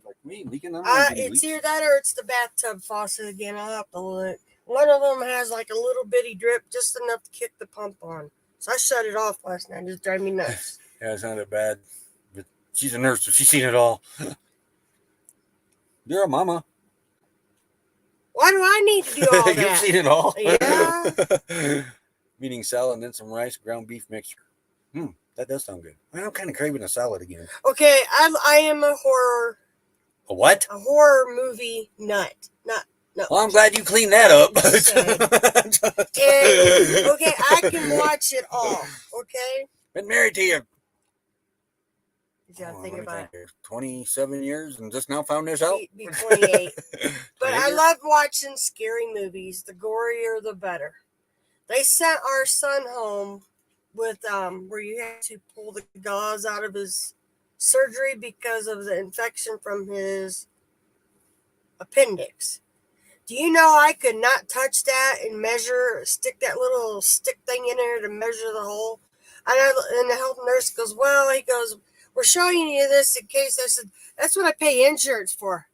Like me leaking? It's either that or it's the bathtub faucet again. I'll have to look. One of them has like a little bitty drip, just enough to kick the pump on. So I shut it off last night. It just drive me nuts. Yeah, it's not that bad. But she's a nurse, so she's seen it all. You're a mama. Why do I need to do all that? You've seen it all. Yeah. Meaning salad and then some rice, ground beef mixture. That does sound good. I'm kind of craving a salad again. Okay, I am a horror. A what? A horror movie nut. No. Well, I'm glad you cleaned that up. And, okay, I can watch it all. Okay. Been married to you. Yeah, Oh, think let me about think here. 27 years and just now found this out? Be 28. But I 28 years? love watching scary movies. The gorier, the better. They sent our son home with where you had to pull the gauze out of his surgery because of the infection from his appendix. Do you know I could not touch that and stick that little stick thing in there to measure the hole? And the health nurse goes, well, he goes, we're showing you this in case. I said, that's what I pay insurance for.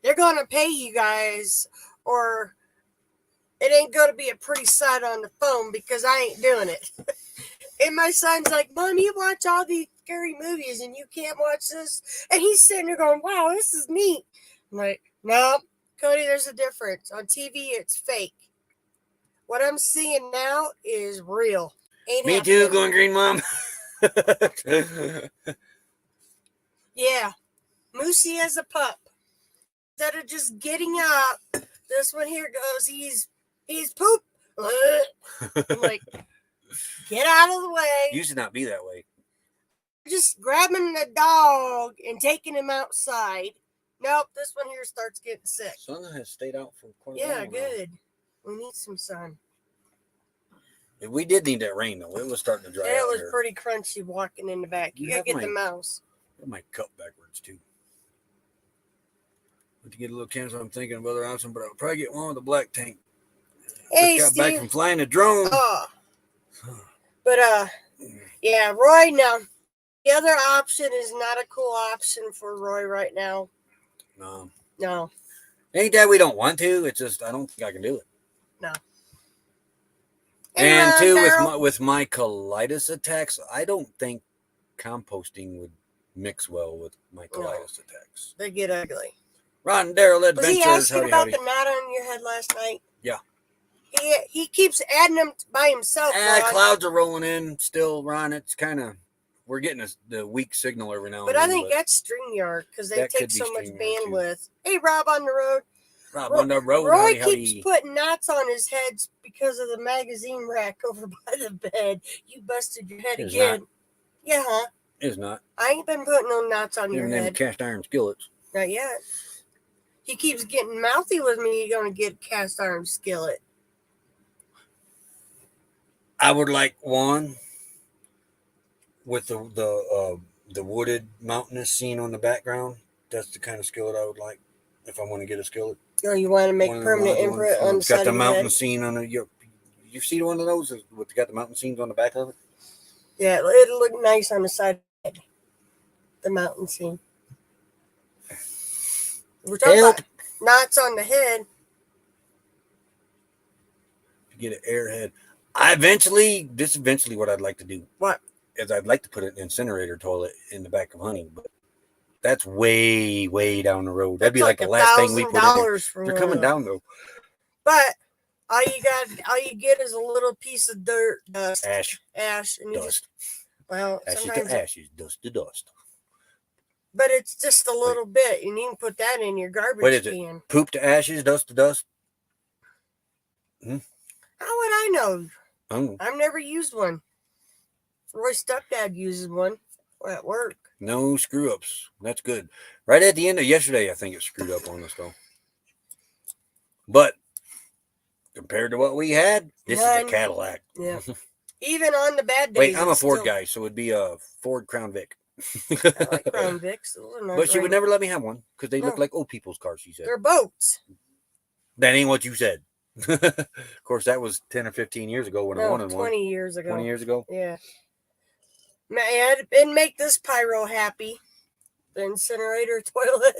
They're going to pay you guys, or it ain't going to be a pretty sight on the phone because I ain't doing it. And my son's like, Mom, you watch all these scary movies and you can't watch this? And he's sitting there going, wow, this is neat. I'm like, no, Cody, there's a difference. On TV, it's fake. What I'm seeing now is real. Ain't Me happening. too, going green, Mom. Yeah. Moosey as a pup. Instead of just getting up, this one here goes, he's poop. I'm like, get out of the way. Used to not be that way. Just grabbing the dog and taking him outside. Nope, this one here starts getting sick. Sun has stayed out for quite a while. Yeah, now. good. We need some sun. We did need that rain, though. It was starting to dry And it out was here. pretty crunchy walking in the back. You gotta have get the mouse. I have my cup backwards, too. To get a little cancer, I'm thinking of other options, but I'll probably get one with a black tank. Hey, Just got back Steve. from flying a drone. Oh. But yeah, Roy. Now the other option is not a cool option for Roy right now. No. Ain't that we don't want to? It's just I don't think I can do it. No. And Hey, two, with my colitis attacks, I don't think composting would mix well with my colitis attacks. They get ugly. Ron Darrell Adventures. Was he asking howdy, about howdy. the knot on your head last night? Yeah. He keeps adding them by himself. Clouds are rolling in still, Ron. It's kind of, we're getting the weak signal every now and But then. I think that's StreamYard because they take so much bandwidth. Hey, Rob on the road. Rob on the road. Roy keeps putting knots on his head because of the magazine rack over by the bed. You busted your head again. Not. Yeah, huh? It's not. I ain't been putting no knots on your Even them head. cast iron skillets. Not yet. He keeps getting mouthy with me. You're going to get a cast iron skillet. I would like one with the wooded mountainous scene on the background. That's the kind of skillet I would like if I want to get a skillet. Oh, you want to make permanent imprint on the side of your got the mountain head? scene on it. You see one of those with got the mountain scenes on the back of it? Yeah, it'll look nice on the side of the head. The mountain scene. We're talking about knots on the head. Get an airhead. This is eventually what I'd like to do. What? Is I'd like to put an incinerator toilet in the back of Honey, but that's way, way down the road. That'd be like the last thing we put in there. They're coming down though. But all you get is a little piece of dirt, dust, ash, and you dust. Ashes to ashes, dust to dust. But it's just a little bit, and you can put that in your garbage What is can. it? Poop to ashes, dust to dust. How would I know? I've never used one. Roy's stepdad uses one at work. No screw ups. That's good. Right at the end of yesterday, I think it screwed up on us though. But compared to what we had, this is a Cadillac. Yeah. Even on the bad days. Wait, I'm a Ford guy, so it'd be a Ford Crown Vic. I like Crown Vics. But she would never let me have one because they look like old people's cars, she said. They're boats. That ain't what you said. Of course, that was 10 or 15 years ago when I wanted 20 years ago. 20 years ago? Yeah. And make this pyro happy. The incinerator toilet.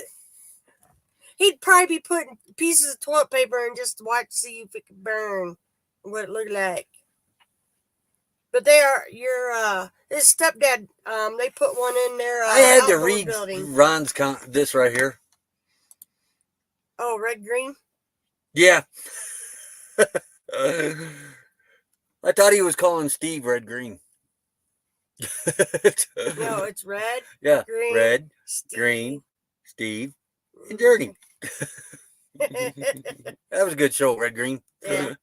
He'd probably be putting pieces of toilet paper and just see if it could burn. What it looked like. But his stepdad, they put one in there. I had to read Ron's this right here. Oh, red green? Yeah. I thought he was calling Steve red green. No, it's red. Yeah, green, red, Steve. green, Steve, and Dirty. That was a good show, Red Green. Yeah.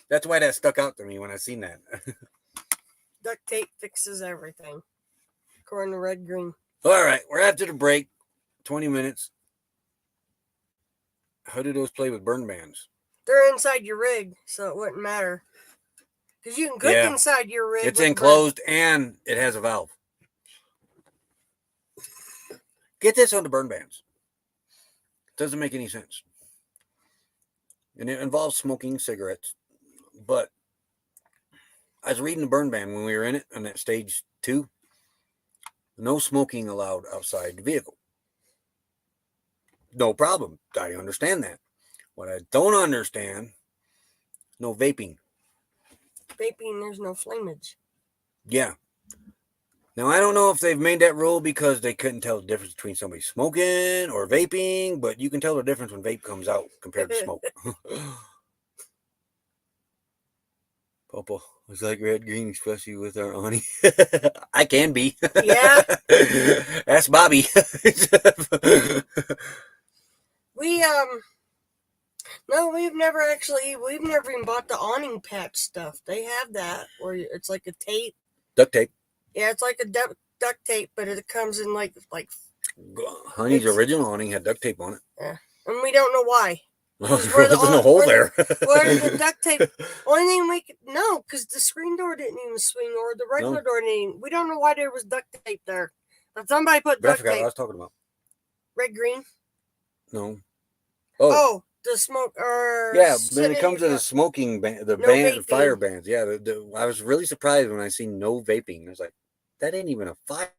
That's why that stuck out to me when I seen that. Duct tape fixes everything, according to Red Green. All right, we're after the break. 20 minutes. How do those play with burn bans? They're inside your rig, so it wouldn't matter. Because you can cook Yeah. inside your rig. It's with enclosed and it has a valve. Get this on the burn bans. Doesn't make any sense. And it involves smoking cigarettes. But I was reading the burn ban when we were in it on that stage 2. No smoking allowed outside the vehicle. No problem. I understand that. What I don't understand, no vaping. Vaping, there's no flamage. Yeah. Now, I don't know if they've made that rule because they couldn't tell the difference between somebody smoking or vaping, but you can tell the difference when vape comes out compared to smoke. Popo, it's like red green, especially with our awning. I can be. Yeah. That's Bobby. We no, we've never even bought the awning patch stuff. They have that where it's like a tape. Duct tape. Yeah, it's like a duct tape, but it comes in like Honey's original awning had duct tape on it. Yeah, and we don't know why. There wasn't a hole there. Where's the duct tape? Only thing we could, no, because the screen door didn't even swing, or the regular door didn't even. We don't know why there was duct tape there. But somebody put I duct forgot what I tape. was talking about. Red green. No. Oh, the smoke. Yeah, when it comes to the smoking ban, the vaping. fire bans. Yeah, I was really surprised when I seen no vaping. I was like, that ain't even a fire.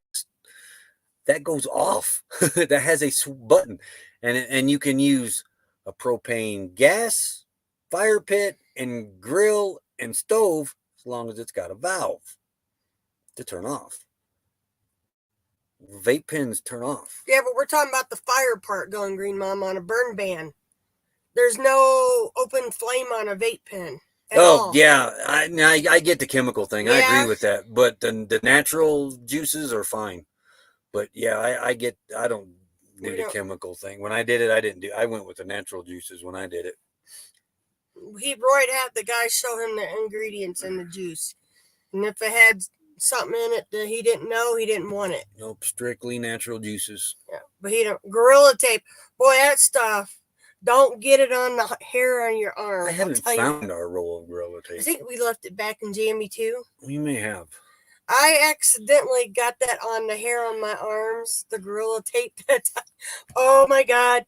That goes off. That has a button, and you can use a propane gas, fire pit, and grill and stove as long as it's got a valve to turn off. Vape pens turn off. Yeah, but we're talking about the fire part going green, Mom, on a burn ban. There's no open flame on a vape pen. All. Yeah, I get the chemical thing. Yeah. I agree with that. But the natural juices are fine. But yeah, I don't do the chemical thing. When I did it, I went with the natural juices when I did it. Roy'd have the guy show him the ingredients in the juice. And if it had something in it that he didn't know, he didn't want it. Nope, strictly natural juices. Yeah, but he don't. Gorilla tape. Boy, that stuff. Don't get it on the hair on your arm. I haven't found our roll of Gorilla tape. I think we left it back in Jamie too. We may have. I accidentally got that on the hair on my arms, the Gorilla tape. Oh my God.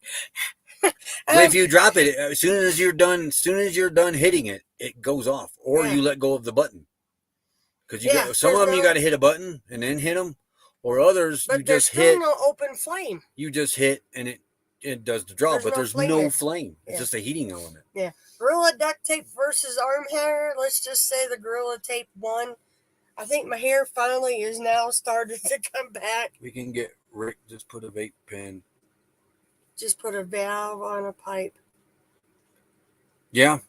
If you drop it, as soon as you're done hitting it, it goes off. Or you let go of the button. Because some of them you got to hit a button and then hit them. Or others you just hit. There's still no open flame. You just hit and it does the draw, but there's no flame. It's just a heating element. Yeah. Gorilla duct tape versus arm hair. Let's just say the Gorilla tape won. I think my hair finally is now started to come back. We can get Rick, just put a vape pen. Just put a valve on a pipe. Yeah.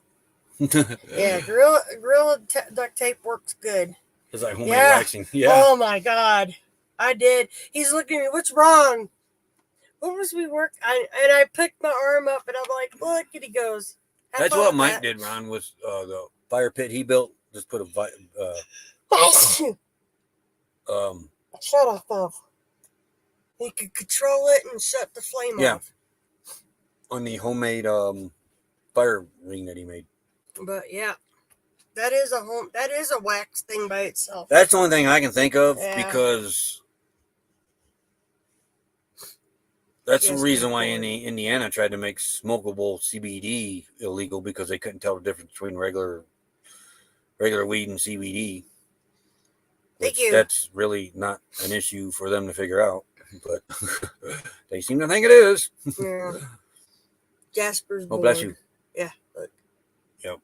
Yeah, Gorilla duct tape works good. It's like homemade waxing. Yeah. Oh my God. I did. He's looking at me. What's wrong? What was we work? I picked my arm up and I'm like, look, and he goes. That's what Mike did, Ron, was the fire pit he built. Just put a shut off. He could control it and shut the flame off. On the homemade fire ring that he made. But yeah, that is a wax thing by itself. That's the only thing I can think of because that's the reason why Indiana tried to make smokable CBD illegal, because they couldn't tell the difference between regular weed and CBD. Thank you. That's really not an issue for them to figure out, but they seem to think it is. Yeah. Jasper's board. Oh, bless you. Yeah. Look. Yep.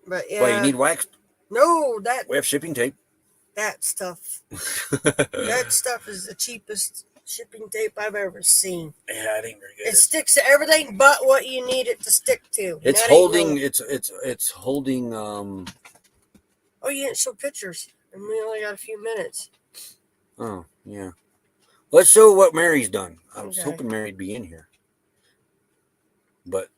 But yeah. Well, you need waxed? No, we have shipping tape. That stuff. That stuff is the cheapest shipping tape I've ever seen. Yeah, it ain't very good. It sticks to everything but what you need it to stick to. It's holding. It's holding. Oh, you didn't show pictures, and we only got a few minutes. Oh yeah. Let's show what Mary's done. I was hoping Mary'd be in here, but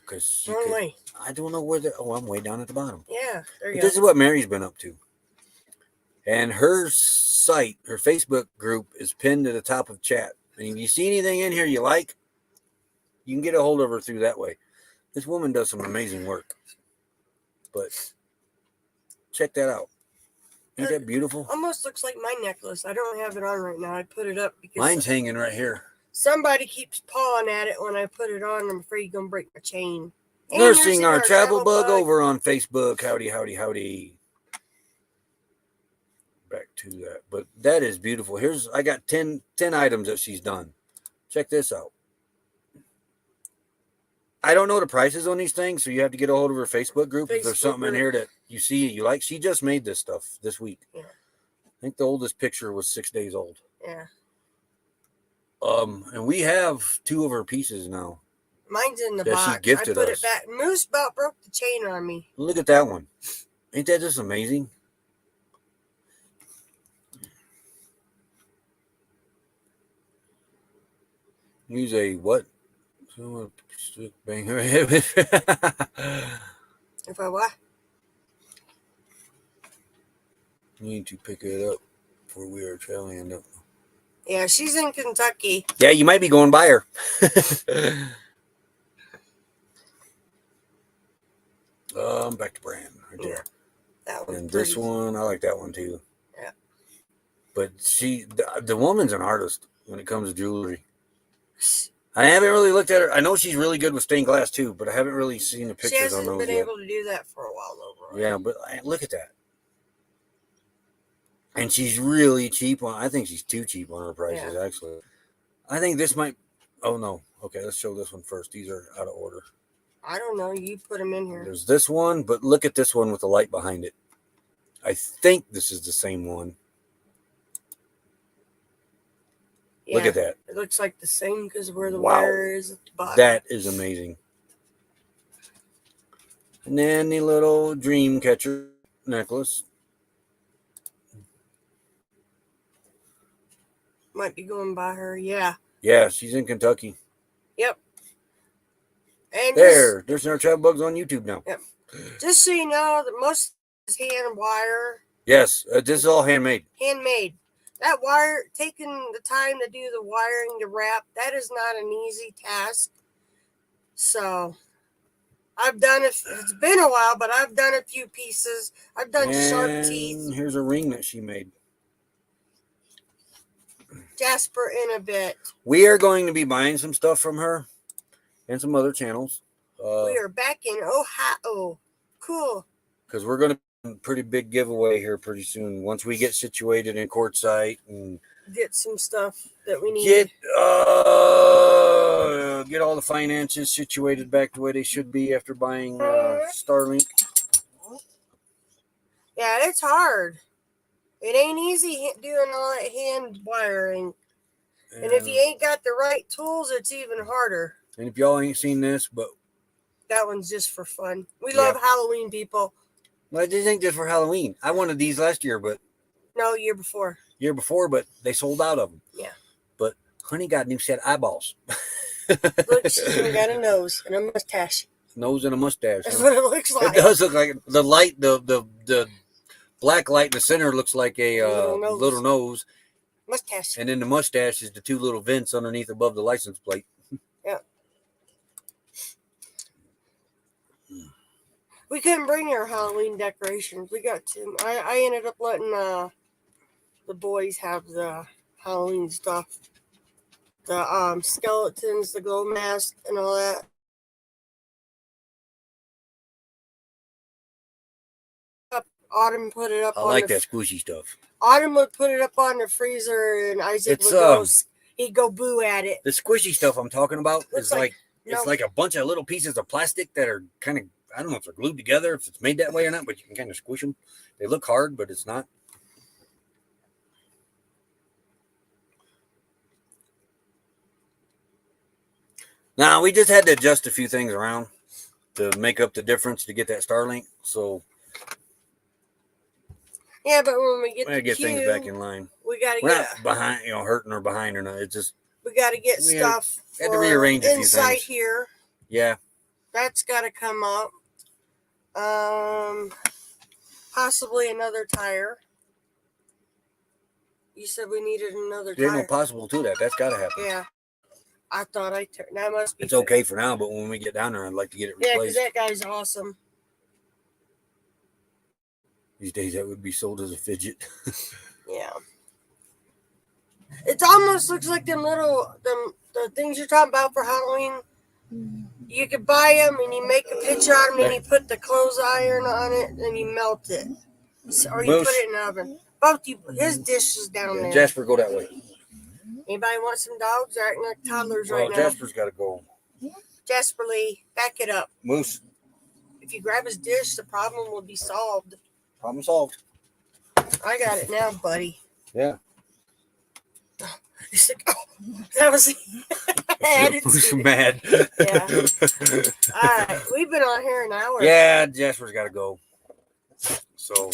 because Wrong way. I don't know where oh, I'm way down at the bottom. Yeah, there you But go. this is what Mary's been up to. And her site, her Facebook group is pinned to the top of chat. And if you see anything in here you like, you can get a hold of her through that way. This woman does some amazing work. But check that out. Ain't that beautiful? Almost looks like my necklace. I don't have it on right now. I put it up because Mine's hanging right here. somebody keeps pawing at it when I put it on. I'm afraid you're going to break my chain. And Nursing nursing our travel bug over on Facebook. Howdy, howdy, howdy. Back to that. But that is beautiful. I got 10 items that she's done. Check this out. I don't know the prices on these things, so you have to get a hold of her Facebook group. If there's something in here that you see you like, she just made this stuff this week. Yeah. I think the oldest picture was 6 days old. Yeah. And we have 2 of her pieces now. Mine's in the that box. she gifted I put us. it back. Moose about broke the chain on me. Look at that one. Ain't that just amazing? Use a what? Bang her head with. If I what? Need to pick it up before we are traveling. Yeah, she's in Kentucky. Yeah, you might be going by her. Back to brand right there. That one's And pretty. this one, I like that one too. Yeah. But the woman's an artist when it comes to jewelry. I haven't really looked at her. I know she's really good with stained glass too, but I haven't really seen the She pictures on hasn't those been yet. able to do that for a while though. Yeah, but look at that. And she's really cheap on. I think she's too cheap on her prices. Yeah. Actually, I think this might. Oh no. Okay, let's show this one first. These are out of order. I don't know. You put them in here. There's this one, but look at this one with the light behind it. I think this is the same one. Yeah, Look at that. It looks like the same because where the Wow. wire is at the bottom. That is amazing. And then the little dream catcher necklace. Might be going by her. Yeah. Yeah, she's in Kentucky. Yep. And There's our travel bugs on YouTube now. just so you know, that most is hand wire, Yes, this is all handmade. handmade. That wire, taking the time to do the wiring, to wrap, that is not an easy task. So I've done it. It's been a while, but I've done a few pieces. I've done sharp teeth, Here's a ring that she made. Jasper in a bit. We are going to be buying some stuff from her and some other channels. We are back in Ohio. Cool. Because we're going to do a pretty big giveaway here pretty soon. Once we get situated in Quartzsite and Get some stuff that we need. get all the finances situated back the way they should be after buying Starlink. Yeah, it's hard. It ain't easy doing all that hand wiring. And if you ain't got the right tools, it's even harder. And if y'all ain't seen this, but That one's just for fun. We love Halloween, people. well, this ain't just for Halloween. I wanted these last year, but No, year before. but they sold out of them. Yeah. But honey got a new set of eyeballs. Look, she's even got a nose and a mustache. Nose and a mustache. That's Huh? what it looks like. It does look like the light, the black light in the center looks like a little nose. Mustache. And then the mustache is the 2 little vents underneath above the license plate. Yeah. We couldn't bring our Halloween decorations. We got to. I ended up letting the boys have the Halloween stuff. The skeletons, the glow mask, and all that. Autumn put it up I on like the that squishy stuff. Autumn would put it up on the freezer, and Isaac It's, would go. He'd go boo at it. The squishy stuff I'm talking about Looks is like no. it's like a bunch of little pieces of plastic that are kind of, I don't know if they're glued together, if it's made that way or not, but you can kind of squish them. They look hard, but it's not. Now, we just had to adjust a few things around to make up the difference to get that Starlink. So Yeah, but when we get we the get things queue, back in line. we gotta We're get not behind, hurting or behind or not. It's just, we gotta get we stuff had to for rearrange a few inside things. here. yeah. That's got to come up. Possibly another tire. You said we needed another There's tire. no possible to that. That's got to happen. Yeah. I thought I turned. That must be. It's okay for now, but when we get down there, I'd like to get it Yeah, because replaced. that guy's awesome. These days, that would be sold as a fidget. Yeah. It almost looks like the things you're talking about for Halloween. You could buy them and you make a picture on them and you put the clothes iron on it and you melt it. Or you put it in the oven. Both you, his dish is down there. Jasper, go that way. Anybody want some dogs? They're acting like toddlers right now. Jasper's got to go. Jasper Lee, back it up. Moose, If you grab his dish, the problem will be solved. problem solved. I got it now, buddy. Yeah. He's like, oh, that was. Moose mad. Yeah. All right, we've been on here an hour. Yeah, Jasper's got to go. So.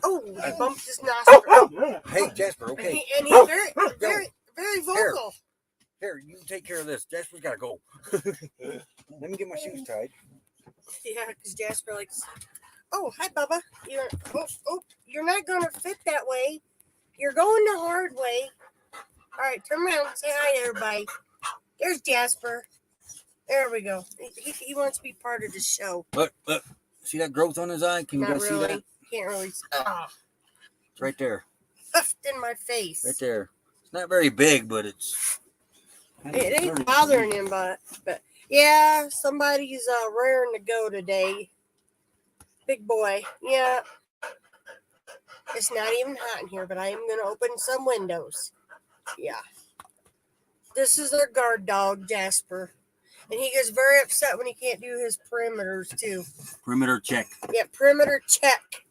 Oh, he bumped his nostril. Hey, Jasper, okay. And he's very vocal. Here, you take care of this. Jasper's got to go. Let me get my shoes tied. Yeah, because Jasper likes. Oh, hi, Bubba. You're not gonna fit that way. You're going the hard way. All right, turn around. Say hi to everybody. There's Jasper. There we go. He wants to be part of the show. Look. See that growth on his eye? Can you Not guys really. see that? Can't really. It's right there. Puffed in my face. Right there. It's not very big, but it's. It ain't bothering him, but yeah, somebody's raring to go today. Big boy. Yeah. It's not even hot in here, but I am going to open some windows. Yeah. This is our guard dog, Jasper. And he gets very upset when he can't do his perimeters, too. Perimeter check. Yeah, perimeter check.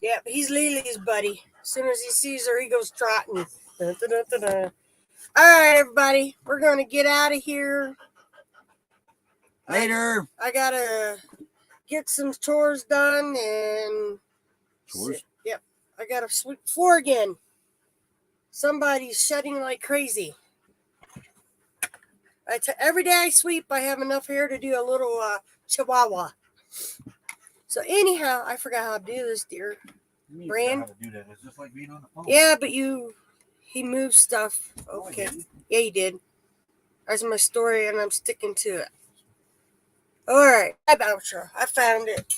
Yep, he's Lily's buddy. As soon as he sees her, he goes trotting. Dun, dun, dun, dun, dun. All right, everybody. We're going to get out of here. Later. I got to get some chores done and... Chores? Yep. I got to sweep the floor again. Somebody's shedding like crazy. Every day I sweep, I have enough hair to do a little chihuahua. So anyhow, I forgot how to do this, dear. Brand? It's just like being on the phone. Yeah, but he moves stuff. Okay. Yeah, he did. That's my story, and I'm sticking to it. All right. Outro. I found it.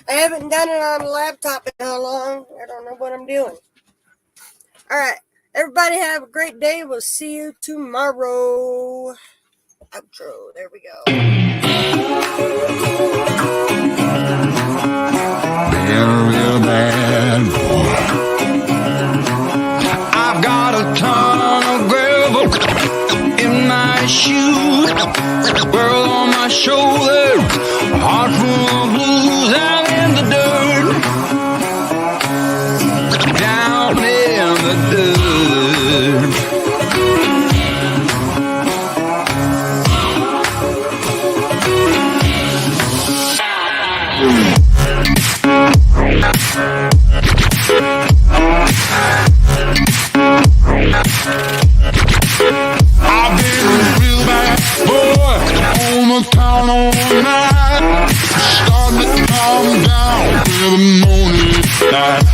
I haven't done it on the laptop in how long. I don't know what I'm doing. All right. Everybody have a great day. We'll see you tomorrow. Outro. There we go. Real bad boy. I've got a ton of gravel in my shoes, world on my shoulder, heart full of blues out in the dirt, down in the dirt. I've been a real bad boy on the town all night. Starting to calm down in the morning light.